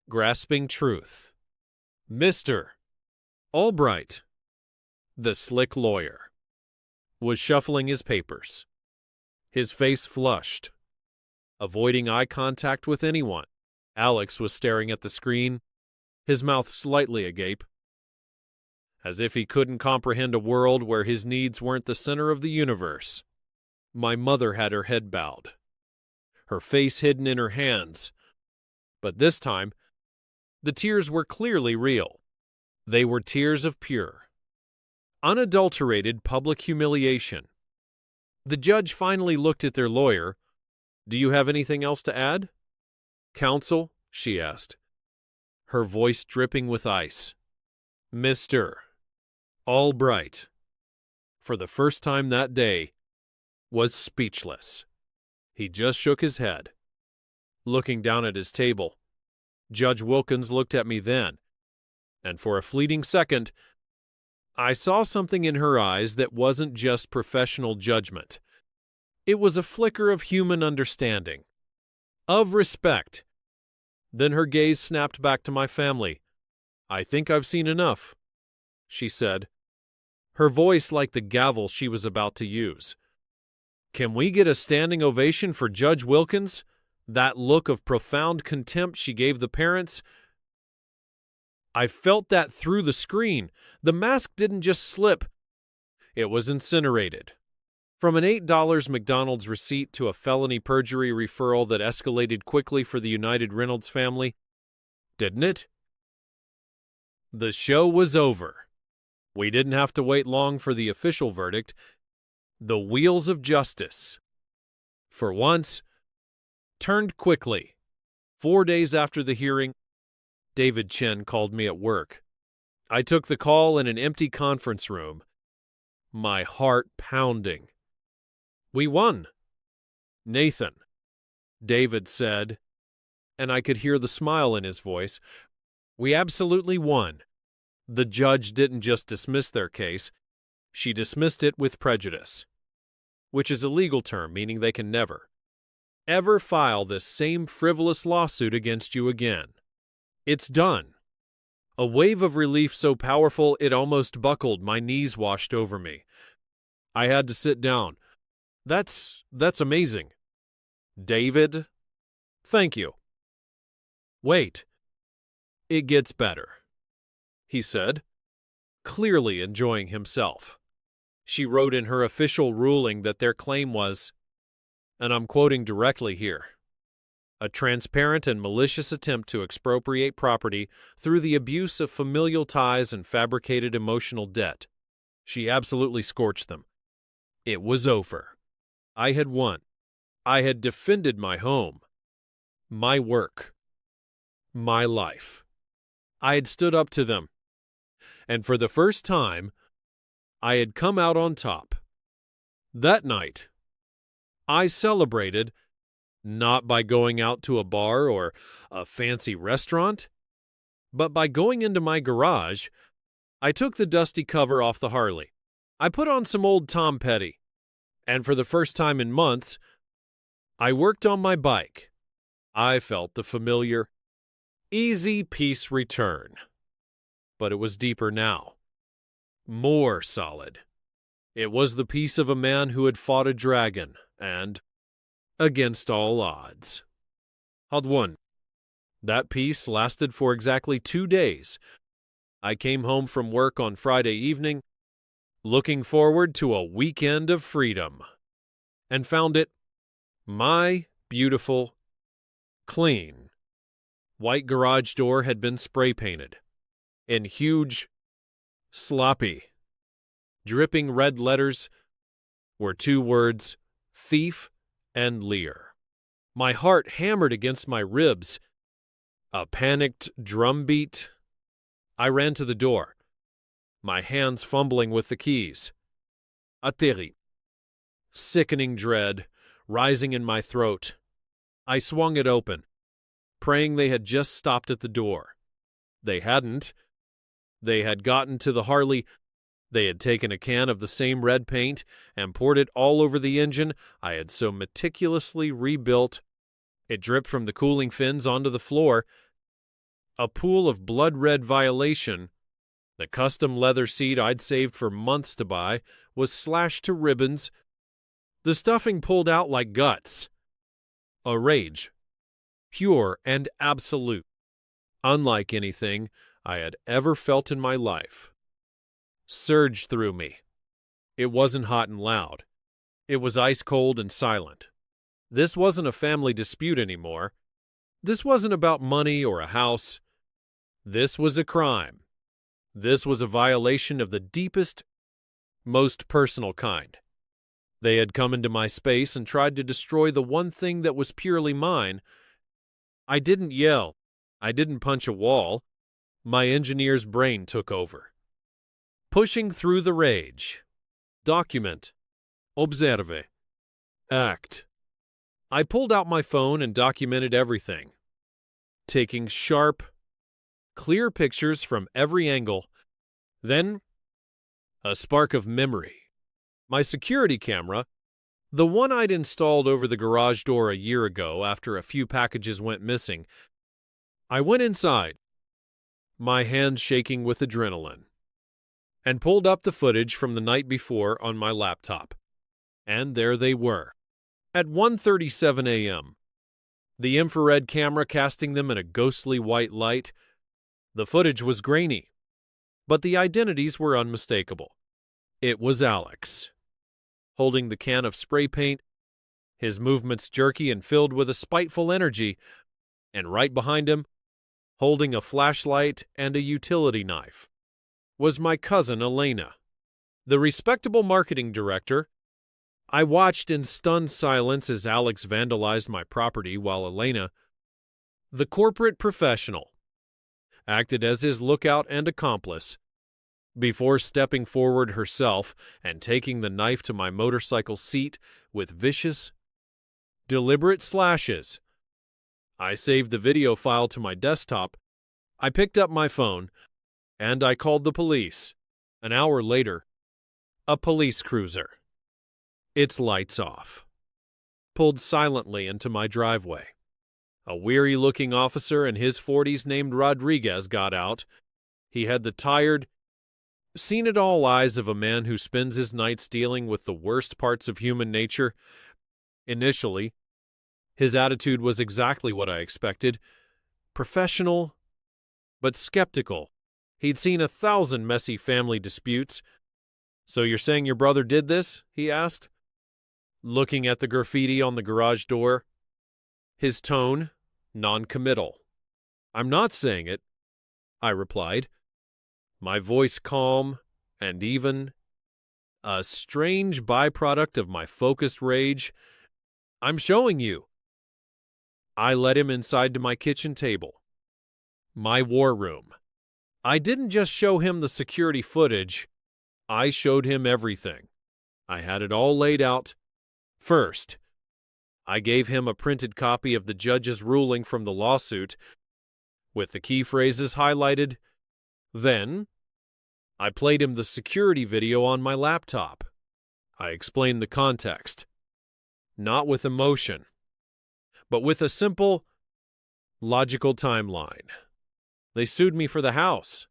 grasping truth. Mr. Albright, the slick lawyer, was shuffling his papers, his face flushed, avoiding eye contact with anyone. Alex was staring at the screen, his mouth slightly agape, as if he couldn't comprehend a world where his needs weren't the center of the universe. My mother had her head bowed, her face hidden in her hands, but this time, the tears were clearly real. They were tears of pure, unadulterated public humiliation. The judge finally looked at their lawyer. Do you have anything else to add? Counsel, she asked, her voice dripping with ice. Mr. Albright, for the first time that day, was speechless. He just shook his head, looking down at his table. Judge Wilkins looked at me then, and for a fleeting second, I saw something in her eyes that wasn't just professional judgment. It was a flicker of human understanding, of respect. Then her gaze snapped back to my family. I think I've seen enough, she said, her voice like the gavel she was about to use. Can we get a standing ovation for Judge Wilkins? That look of profound contempt she gave the parents. I felt that through the screen. The mask didn't just slip. It was incinerated. From an $8 McDonald's receipt to a felony perjury referral that escalated quickly for the United Reynolds family. Didn't it? The show was over. We didn't have to wait long for the official verdict. The wheels of justice, for once, turned quickly. 4 days after the hearing, David Chen called me at work. I took the call in an empty conference room, my heart pounding. "We won, Nathan," David said, and I could hear the smile in his voice. "We absolutely won. The judge didn't just dismiss their case, she dismissed it with prejudice, which is a legal term meaning they can never, ever file this same frivolous lawsuit against you again. It's done." A wave of relief so powerful it almost buckled, my knees washed over me. I had to sit down. That's amazing. "David, thank you." "Wait. It gets better," he said, clearly enjoying himself. She wrote in her official ruling that their claim was, and I'm quoting directly here, "a transparent and malicious attempt to expropriate property through the abuse of familial ties and fabricated emotional debt." She absolutely scorched them. It was over. I had won. I had defended my home, my work, my life. I had stood up to them. And for the first time, I had come out on top. That night, I celebrated not by going out to a bar or a fancy restaurant, but by going into my garage. I took the dusty cover off the Harley. I put on some old Tom Petty, and for the first time in months, I worked on my bike. I felt the familiar, easy peace return. But it was deeper now. More solid. It was the peace of a man who had fought a dragon, and, against all odds, had won. That peace lasted for exactly 2 days. I came home from work on Friday evening, looking forward to a weekend of freedom, and found it my beautiful, clean, white garage door had been spray painted. In huge, sloppy, dripping red letters were 2 words, thief and Lear. My heart hammered against my ribs. A panicked drumbeat. I ran to the door, my hands fumbling with the keys. Atterri. Sickening dread rising in my throat. I swung it open, praying they had just stopped at the door. They hadn't. They had gotten to the Harley. They had taken a can of the same red paint and poured it all over the engine I had so meticulously rebuilt. It dripped from the cooling fins onto the floor. A pool of blood-red violation. The custom leather seat I'd saved for months to buy was slashed to ribbons. The stuffing pulled out like guts. A rage, pure and absolute, unlike anything I had ever felt in my life, surged through me. It wasn't hot and loud. It was ice cold and silent. This wasn't a family dispute anymore. This wasn't about money or a house. This was a crime. This was a violation of the deepest, most personal kind. They had come into my space and tried to destroy the one thing that was purely mine. I didn't yell. I didn't punch a wall. My engineer's brain took over. Pushing through the rage. Document. Observe. Act. I pulled out my phone and documented everything, taking sharp, clear pictures from every angle. Then, a spark of memory. My security camera, the one I'd installed over the garage door a year ago after a few packages went missing. I went inside, my hands shaking with adrenaline, and pulled up the footage from the night before on my laptop. And there they were, at 1:37 a.m., the infrared camera casting them in a ghostly white light. The footage was grainy, but the identities were unmistakable. It was Alex, holding the can of spray paint, his movements jerky and filled with a spiteful energy, and right behind him, holding a flashlight and a utility knife. was my cousin Elena, the respectable marketing director. I watched in stunned silence as Alex vandalized my property while Elena, the corporate professional, acted as his lookout and accomplice, before stepping forward herself and taking the knife to my motorcycle seat with vicious, deliberate slashes. I saved the video file to my desktop. I picked up my phone, and I called the police. An hour later, a police cruiser, its lights off, pulled silently into my driveway. A weary-looking officer in his 40s named Rodriguez got out. He had the tired, seen-it-all eyes of a man who spends his nights dealing with the worst parts of human nature. Initially, his attitude was exactly what I expected: professional, but skeptical. He'd seen 1,000 messy family disputes. "So you're saying your brother did this?" he asked, looking at the graffiti on the garage door. His tone, non-committal. "I'm not saying it," I replied, my voice calm and even, a strange byproduct of my focused rage. "I'm showing you." I led him inside to my kitchen table, my war room. I didn't just show him the security footage, I showed him everything. I had it all laid out. First, I gave him a printed copy of the judge's ruling from the lawsuit, with the key phrases highlighted. Then, I played him the security video on my laptop. I explained the context, not with emotion, but with a simple, logical timeline. They sued me for the house.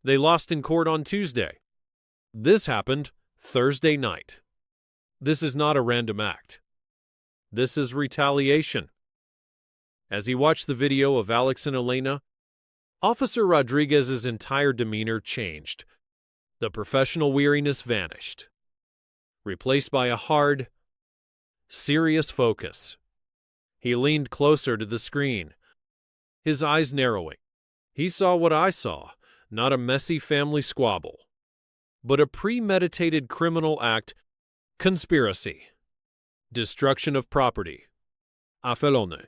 They lost in court on Tuesday. This happened Thursday night. This is not a random act. This is retaliation. As he watched the video of Alex and Elena, Officer Rodriguez's entire demeanor changed. The professional weariness vanished, replaced by a hard, serious focus. He leaned closer to the screen, his eyes narrowing. He saw what I saw, not a messy family squabble, but a premeditated criminal act: conspiracy, destruction of property. Affelone.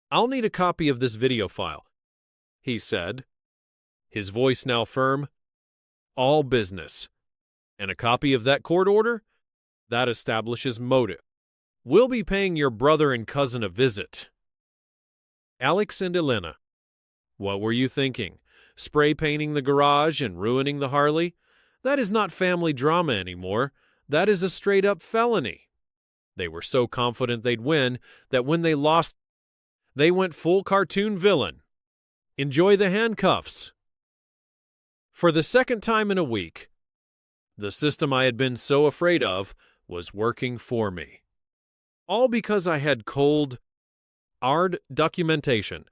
"I'll need a copy of this video file," he said, his voice now firm. "All business. And a copy of that court order? That establishes motive. We'll be paying your brother and cousin a visit." Alex and Elena. What were you thinking? Spray painting the garage and ruining the Harley? That is not family drama anymore. That is a straight-up felony. They were so confident they'd win that when they lost, they went full cartoon villain. Enjoy the handcuffs. For the second time in a week, the system I had been so afraid of was working for me. All because I had cold, hard documentation.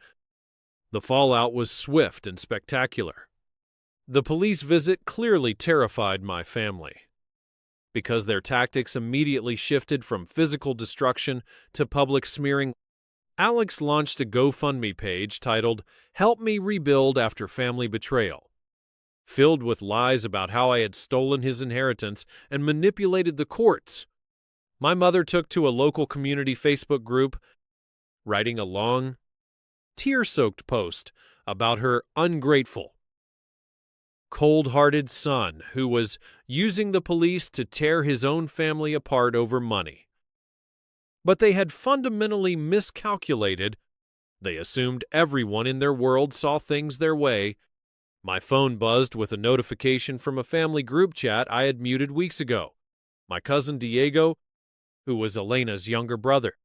The fallout was swift and spectacular. The police visit clearly terrified my family, because their tactics immediately shifted from physical destruction to public smearing. Alex launched a GoFundMe page titled "Help Me Rebuild After Family Betrayal," filled with lies about how I had stolen his inheritance and manipulated the courts. My mother took to a local community Facebook group, writing a long, tear-soaked post about her ungrateful, cold-hearted son who was using the police to tear his own family apart over money. But they had fundamentally miscalculated. They assumed everyone in their world saw things their way. My phone buzzed with a notification from a family group chat I had muted weeks ago. My cousin Diego, who was Elena's younger brother,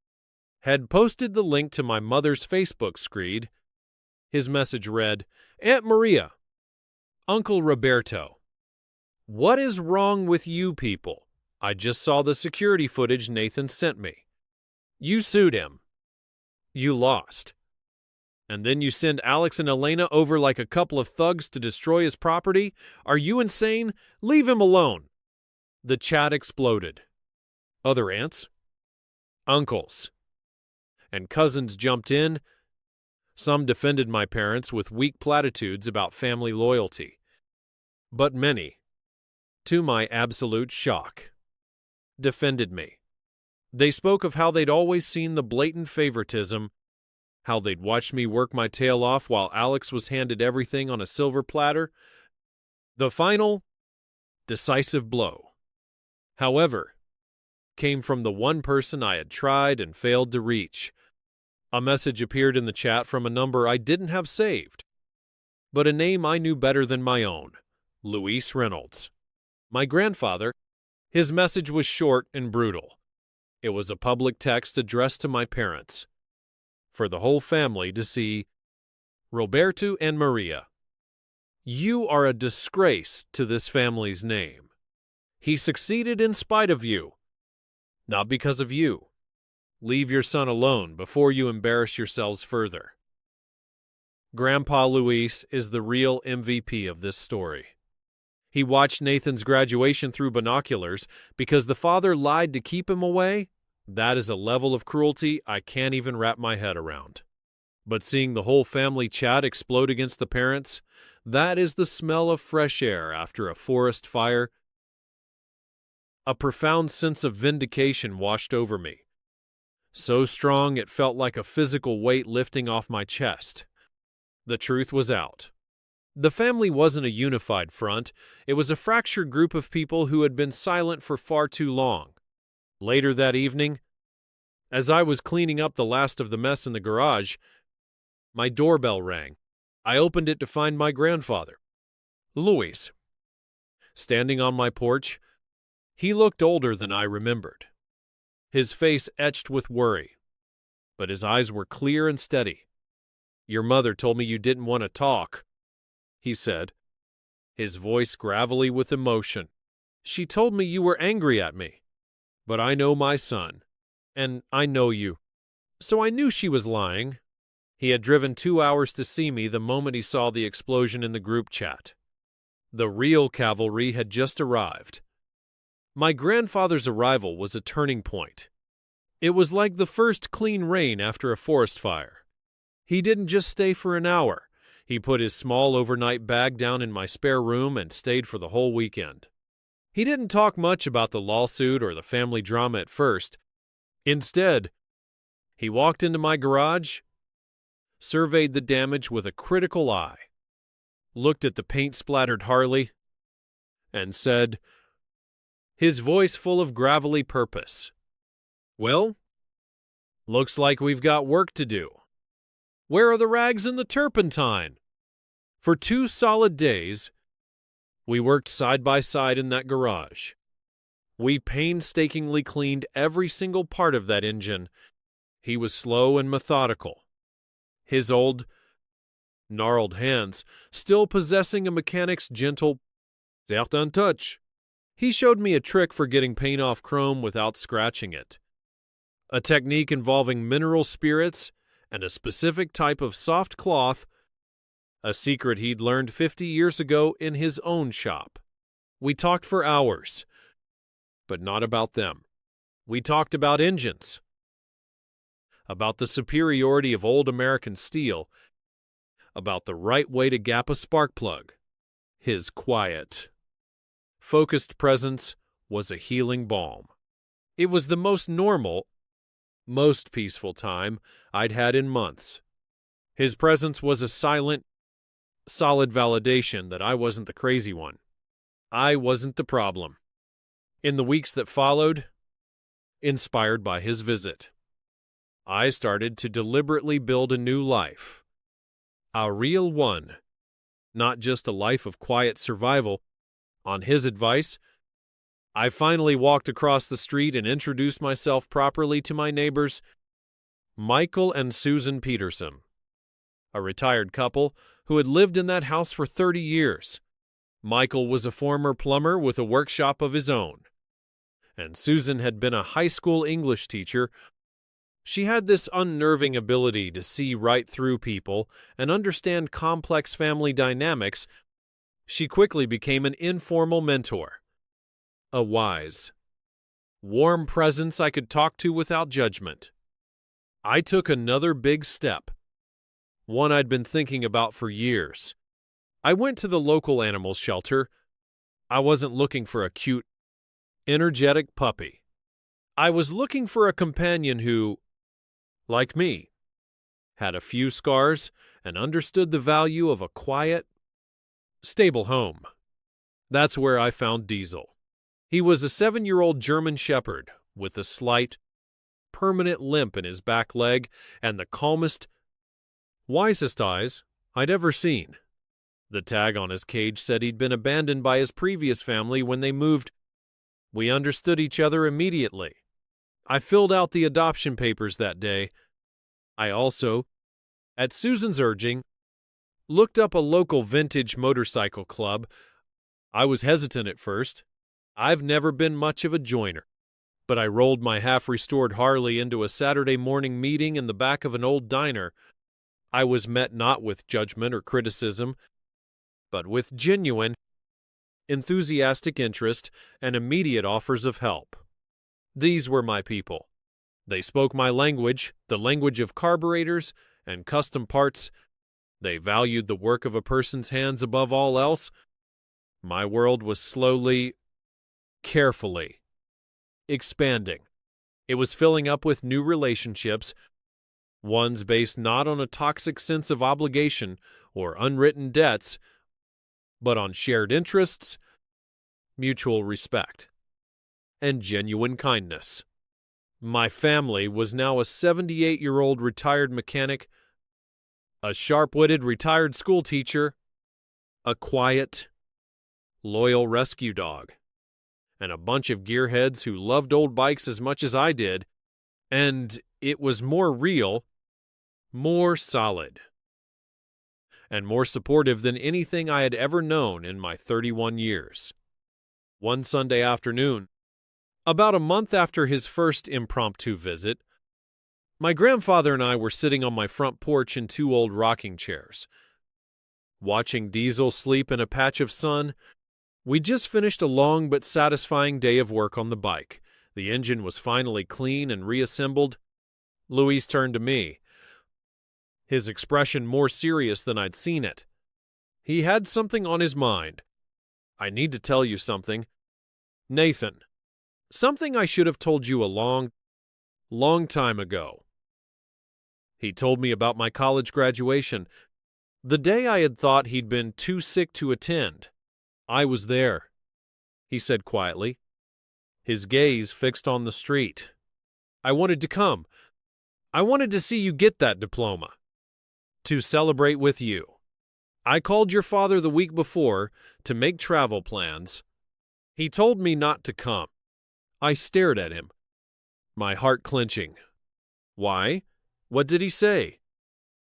had posted the link to my mother's Facebook screed. His message read, "Aunt Maria, Uncle Roberto, what is wrong with you people? I just saw the security footage Nathan sent me. You sued him. You lost. And then you send Alex and Elena over like a couple of thugs to destroy his property? Are you insane? Leave him alone." The chat exploded. Other aunts, uncles, and cousins jumped in. Some defended my parents with weak platitudes about family loyalty. but many, to my absolute shock, defended me. They spoke of how they'd always seen the blatant favoritism, how they'd watched me work my tail off while Alex was handed everything on a silver platter. The final, decisive blow, however, came from the one person I had tried and failed to reach. A message appeared in the chat from a number I didn't have saved, but a name I knew better than my own, Luis Reynolds. My grandfather. His message was short and brutal. It was a public text addressed to my parents, for the whole family to see. Roberto and Maria, you are a disgrace to this family's name. He succeeded in spite of you, not because of you. Leave your son alone before you embarrass yourselves further. Grandpa Luis is the real MVP of this story. He watched Nathan's graduation through binoculars because the father lied to keep him away. That is a level of cruelty I can't even wrap my head around. But seeing the whole family chat explode against the parents, that is the smell of fresh air after a forest fire. A profound sense of vindication washed over me, so strong it felt like a physical weight lifting off my chest. The truth was out. The family wasn't a unified front. It was a fractured group of people who had been silent for far too long. Later that evening, as I was cleaning up the last of the mess in the garage, my doorbell rang. I opened it to find my grandfather, Luis, standing on my porch. He looked older than I remembered, his face etched with worry, but his eyes were clear and steady. "Your mother told me you didn't want to talk," he said, his voice gravelly with emotion. "She told me you were angry at me, but I know my son, and I know you, so I knew she was lying." He had driven 2 hours to see me the moment he saw the explosion in the group chat. The real cavalry had just arrived. My grandfather's arrival was a turning point. It was like the first clean rain after a forest fire. He didn't just stay for an hour. He put his small overnight bag down in my spare room and stayed for the whole weekend. He didn't talk much about the lawsuit or the family drama at first. Instead, he walked into my garage, surveyed the damage with a critical eye, looked at the paint-splattered Harley, and said, his voice full of gravelly purpose, "Well, looks like we've got work to do. Where are the rags and the turpentine?" For 2 solid days, we worked side by side in that garage. We painstakingly cleaned every single part of that engine. He was slow and methodical, his old, gnarled hands still possessing a mechanic's gentle, certain touch. He showed me a trick for getting paint off chrome without scratching it, a technique involving mineral spirits and a specific type of soft cloth, a secret he'd learned 50 years ago in his own shop. We talked for hours, but not about them. We talked about engines, about the superiority of old American steel, about the right way to gap a spark plug. His quiet, focused presence was a healing balm. It was the most normal, most peaceful time I'd had in months. His presence was a silent, solid validation that I wasn't the crazy one. I wasn't the problem. In the weeks that followed, inspired by his visit, I started to deliberately build a new life. A real one, not just a life of quiet survival. On his advice, I finally walked across the street and introduced myself properly to my neighbors, Michael and Susan Peterson, a retired couple who had lived in that house for 30 years. Michael was a former plumber with a workshop of his own, and Susan had been a high school English teacher. She had this unnerving ability to see right through people and understand complex family dynamics. She quickly became an informal mentor, a wise, warm presence I could talk to without judgment. I took another big step, one I'd been thinking about for years. I went to the local animal shelter, I wasn't looking for a cute, energetic puppy. I was looking for a companion who, like me, had a few scars and understood the value of a quiet, stable home. That's where I found Diesel. He was a 7-year-old German Shepherd with a slight, permanent limp in his back leg and the calmest, wisest eyes I'd ever seen. The tag on his cage said he'd been abandoned by his previous family when they moved. We understood each other immediately. I filled out the adoption papers that day. I also, at Susan's urging, looked up a local vintage motorcycle club. I was hesitant at first. I've never been much of a joiner. But I rolled my half-restored Harley into a Saturday morning meeting in the back of an old diner. I was met not with judgment or criticism, but with genuine, enthusiastic interest and immediate offers of help. These were my people. They spoke my language, the language of carburetors and custom parts. They valued the work of a person's hands above all else. My world was slowly, carefully, expanding. It was filling up with new relationships, ones based not on a toxic sense of obligation or unwritten debts, but on shared interests, mutual respect, and genuine kindness. My family was now a 78-year-old retired mechanic, a sharp-witted retired school teacher, a quiet, loyal rescue dog, and a bunch of gearheads who loved old bikes as much as I did, and it was more real, more solid, and more supportive than anything I had ever known in my 31 years. One Sunday afternoon, about a month after his first impromptu visit, my grandfather and I were sitting on my front porch in 2 old rocking chairs, watching Diesel sleep in a patch of sun. We'd just finished a long but satisfying day of work on the bike. The engine was finally clean and reassembled. Luis turned to me, his expression more serious than I'd seen it. He had something on his mind. "I need to tell you something, Nathan. Something I should have told you a long time ago." He told me about my college graduation, the day I had thought he'd been too sick to attend. "I was there," he said quietly, his gaze fixed on the street. "I wanted to come. I wanted to see you get that diploma, to celebrate with you. I called your father the week before to make travel plans. He told me not to come." I stared at him, my heart clenching. "Why? What did he say?"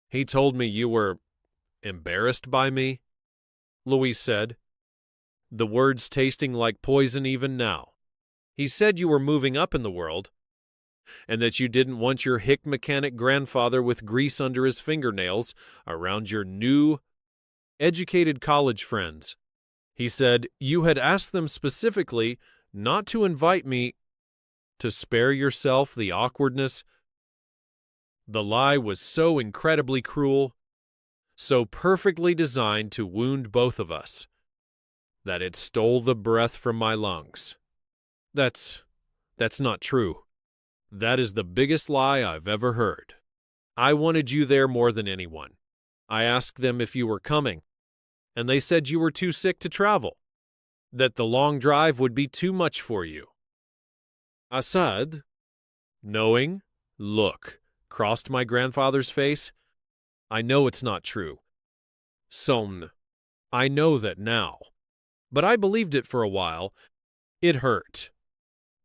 "He told me you were embarrassed by me," Luis said, the words tasting like poison even now. "He said you were moving up in the world, and that you didn't want your hick mechanic grandfather with grease under his fingernails around your new, educated college friends. He said you had asked them specifically not to invite me, to spare yourself the awkwardness." The lie was so incredibly cruel, so perfectly designed to wound both of us, that it stole the breath from my lungs. That's not true. That is the biggest lie I've ever heard. I wanted you there more than anyone. I asked them if you were coming, and they said you were too sick to travel, that the long drive would be too much for you. A sad, knowing look crossed my grandfather's face. I know it's not true. I know that now. But I believed it for a while. It hurt.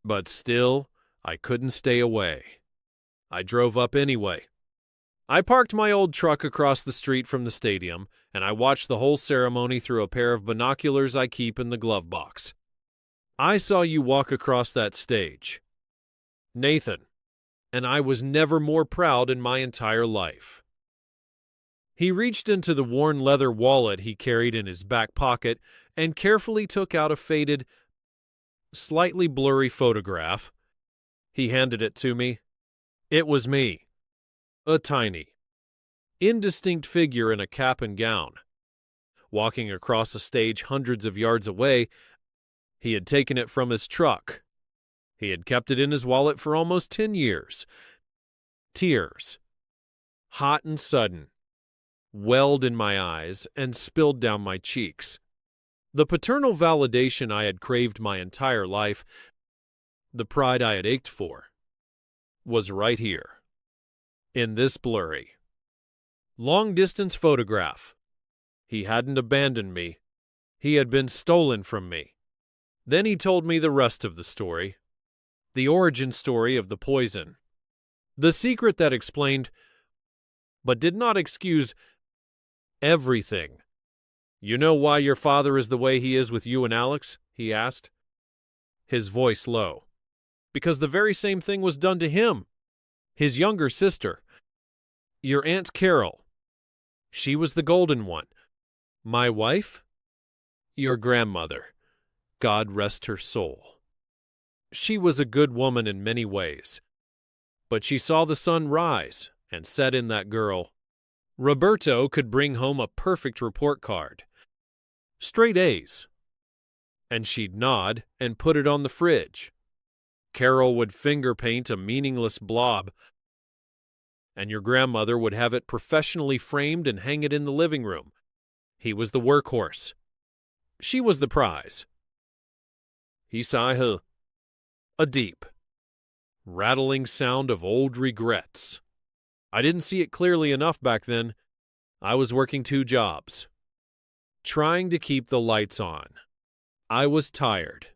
But still, I couldn't stay away. I drove up anyway. I parked my old truck across the street from the stadium, and I watched the whole ceremony through a pair of binoculars I keep in the glove box. I saw you walk across that stage, Nathan, and I was never more proud in my entire life. He reached into the worn leather wallet he carried in his back pocket and carefully took out a faded, slightly blurry photograph. He handed it to me. It was me, a tiny, indistinct figure in a cap and gown, walking across a stage hundreds of yards away, He had taken it from his truck. He had kept it in his wallet for almost 10 years. Tears, hot and sudden, welled in my eyes and spilled down my cheeks. The paternal validation I had craved my entire life, the pride I had ached for, was right here, in this blurry, long-distance photograph. He hadn't abandoned me. He had been stolen from me. Then he told me the rest of the story, the origin story of the poison, the secret that explained, but did not excuse, everything. "You know why your father is the way he is with you and Alex?" he asked, his voice low. "Because the very same thing was done to him, his younger sister, your Aunt Carol. She was the golden one. My wife? Your grandmother. God rest her soul. She was a good woman in many ways, but she saw the sun rise and set in that girl. Roberto could bring home a perfect report card, straight A's, and she'd nod and put it on the fridge. Carol would finger paint a meaningless blob, and your grandmother would have it professionally framed and hang it in the living room. He was the workhorse. She was the prize." He sighed, a deep, rattling sound of old regrets. I didn't see it clearly enough back then. I was working 2 jobs, trying to keep the lights on. I was tired.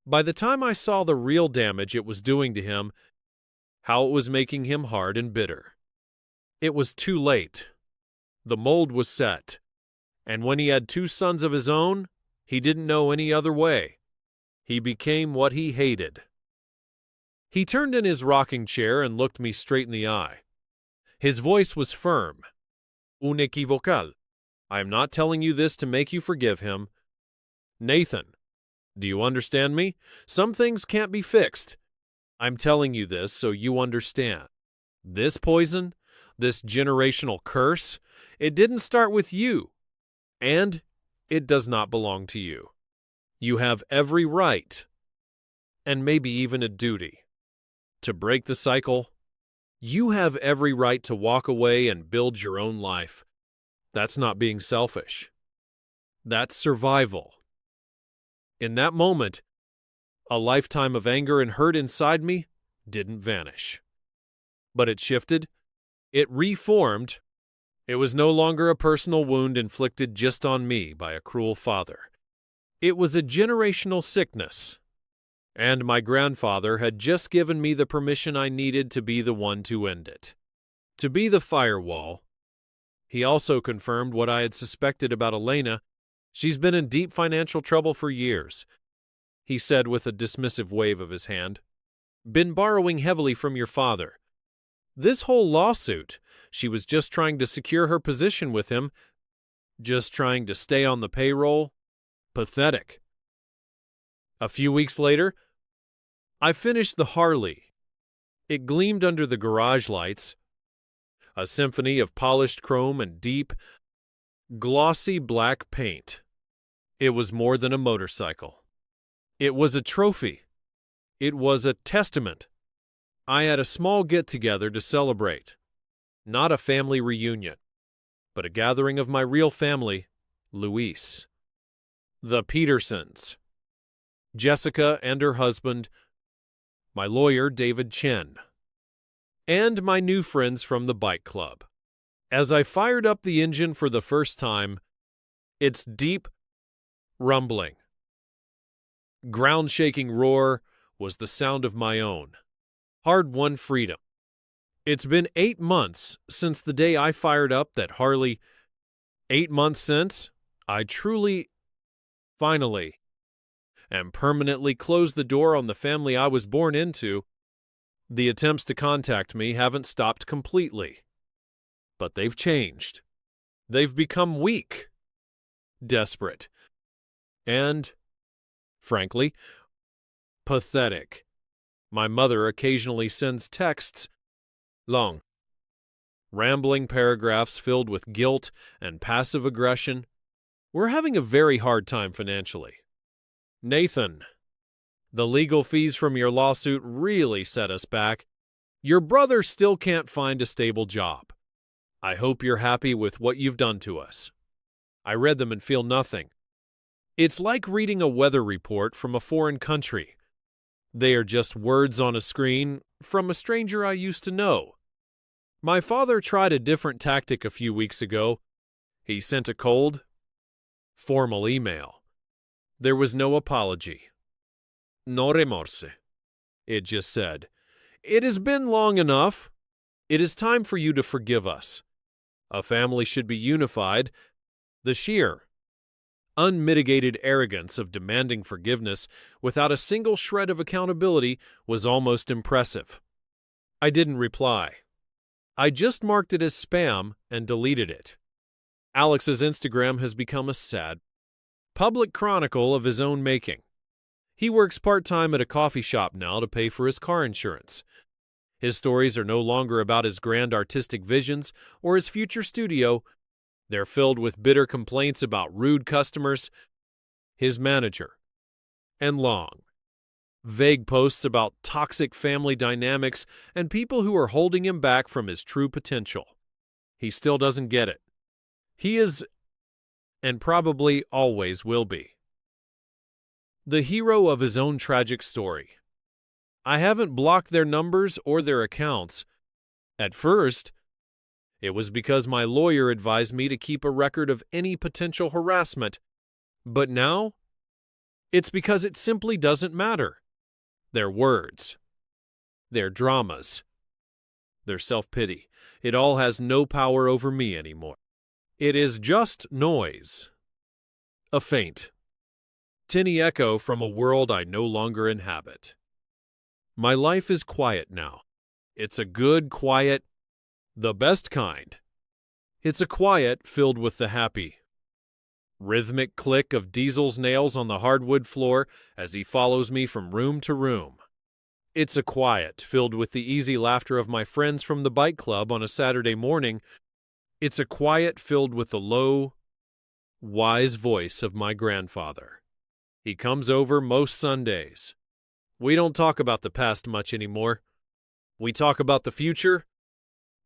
By the time I saw the real damage it was doing to him, how it was making him hard and bitter, it was too late. The mold was set, and when he had 2 sons of his own, he didn't know any other way. He became what he hated. He turned in his rocking chair and looked me straight in the eye. His voice was firm, unequivocal. "I am not telling you this to make you forgive him. Nathan, do you understand me? Some things can't be fixed. I'm telling you this so you understand. This poison, this generational curse, it didn't start with you, and it does not belong to you. You have every right, and maybe even a duty, to break the cycle. You have every right to walk away and build your own life. That's not being selfish. That's survival." In that moment, a lifetime of anger and hurt inside me didn't vanish. But it shifted. It reformed. It was no longer a personal wound inflicted just on me by a cruel father. It was a generational sickness. And my grandfather had just given me the permission I needed to be the one to end it, to be the firewall. He also confirmed what I had suspected about Elena. "She's been in deep financial trouble for years," he said with a dismissive wave of his hand. "Been borrowing heavily from your father. This whole lawsuit, she was just trying to secure her position with him, just trying to stay on the payroll. Pathetic." A few weeks later, I finished the Harley. It gleamed under the garage lights, a symphony of polished chrome and deep, glossy black paint. It was more than a motorcycle. It was a trophy. It was a testament. I had a small get-together to celebrate. Not a family reunion, but a gathering of my real family, Luis. The Petersons. Jessica and her husband, my lawyer David Chen, and my new friends from the bike club. As I fired up the engine for the first time, its deep rumbling, ground-shaking roar was the sound of my own, hard-won freedom. It's been 8 months since the day I fired up that Harley. 8 months since I truly, finally, and permanently closed the door on the family I was born into. The attempts to contact me haven't stopped completely, but they've changed. They've become weak, desperate, and, frankly, pathetic. My mother occasionally sends texts, long, rambling paragraphs filled with guilt and passive aggression. We're having a very hard time financially. Nathan, the legal fees from your lawsuit really set us back. Your brother still can't find a stable job. I hope you're happy with what you've done to us. I read them and feel nothing. It's like reading a weather report from a foreign country. They are just words on a screen from a stranger I used to know. My father tried a different tactic a few weeks ago. He sent a cold, formal email. There was no apology. No remorse. It just said, "It has been long enough. It is time for you to forgive us. A family should be unified." The sheer, unmitigated arrogance of demanding forgiveness without a single shred of accountability was almost impressive. I didn't reply. I just marked it as spam and deleted it. Alex's Instagram has become a sad, public chronicle of his own making. He works part-time at a coffee shop now to pay for his car insurance. His stories are no longer about his grand artistic visions or his future studio. They're filled with bitter complaints about rude customers, his manager, and long, vague posts about toxic family dynamics and people who are holding him back from his true potential. He still doesn't get it. He is, and probably always will be, the hero of his own tragic story. I haven't blocked their numbers or their accounts. At first, it was because my lawyer advised me to keep a record of any potential harassment. But now, it's because it simply doesn't matter. Their words, their dramas, their self-pity, it all has no power over me anymore. It is just noise. A faint, tinny echo from a world I no longer inhabit. My life is quiet now. It's a good quiet, the best kind. It's a quiet filled with the happy, rhythmic click of Diesel's nails on the hardwood floor as he follows me from room to room. It's a quiet filled with the easy laughter of my friends from the bike club on a Saturday morning. It's a quiet filled with the low, wise voice of my grandfather. He comes over most Sundays. We don't talk about the past much anymore. We talk about the future.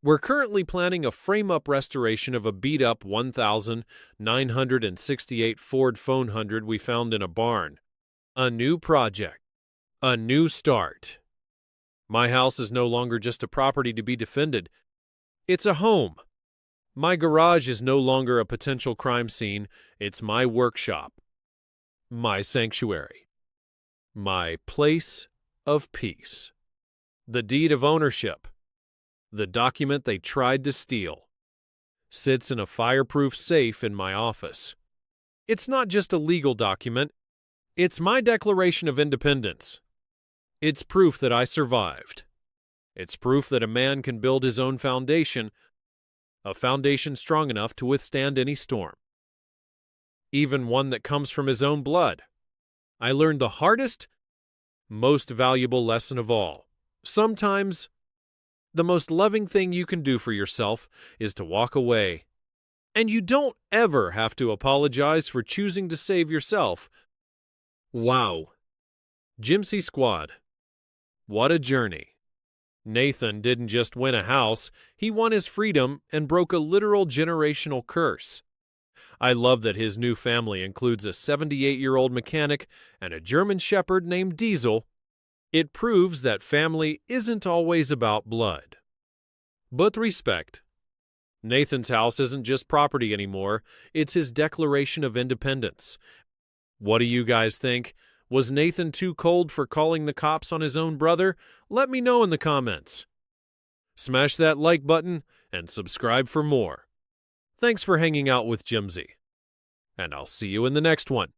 We're currently planning a frame-up restoration of a beat-up 1968 Ford Phone 100 we found in a barn. A new project. A new start. My house is no longer just a property to be defended. It's a home. My garage is no longer a potential crime scene. It's my workshop. My sanctuary. My place of peace. The deed of ownership, the document they tried to steal, sits in a fireproof safe in my office. It's not just a legal document. It's my Declaration of Independence. It's proof that I survived. It's proof that a man can build his own foundation, a foundation strong enough to withstand any storm, even one that comes from his own blood. I learned the hardest, most valuable lesson of all. Sometimes, the most loving thing you can do for yourself is to walk away. And you don't ever have to apologize for choosing to save yourself. Wow. Gypsy Squad. What a journey. Nathan didn't just win a house, he won his freedom and broke a literal generational curse. I love that his new family includes a 78-year-old mechanic and a German shepherd named Diesel. It proves that family isn't always about blood, but respect. Nathan's house isn't just property anymore, it's his Declaration of Independence. What do you guys think? Was Nathan too cold for calling the cops on his own brother? Let me know in the comments. Smash that like button and subscribe for more. Thanks for hanging out with Jimsy, and I'll see you in the next one.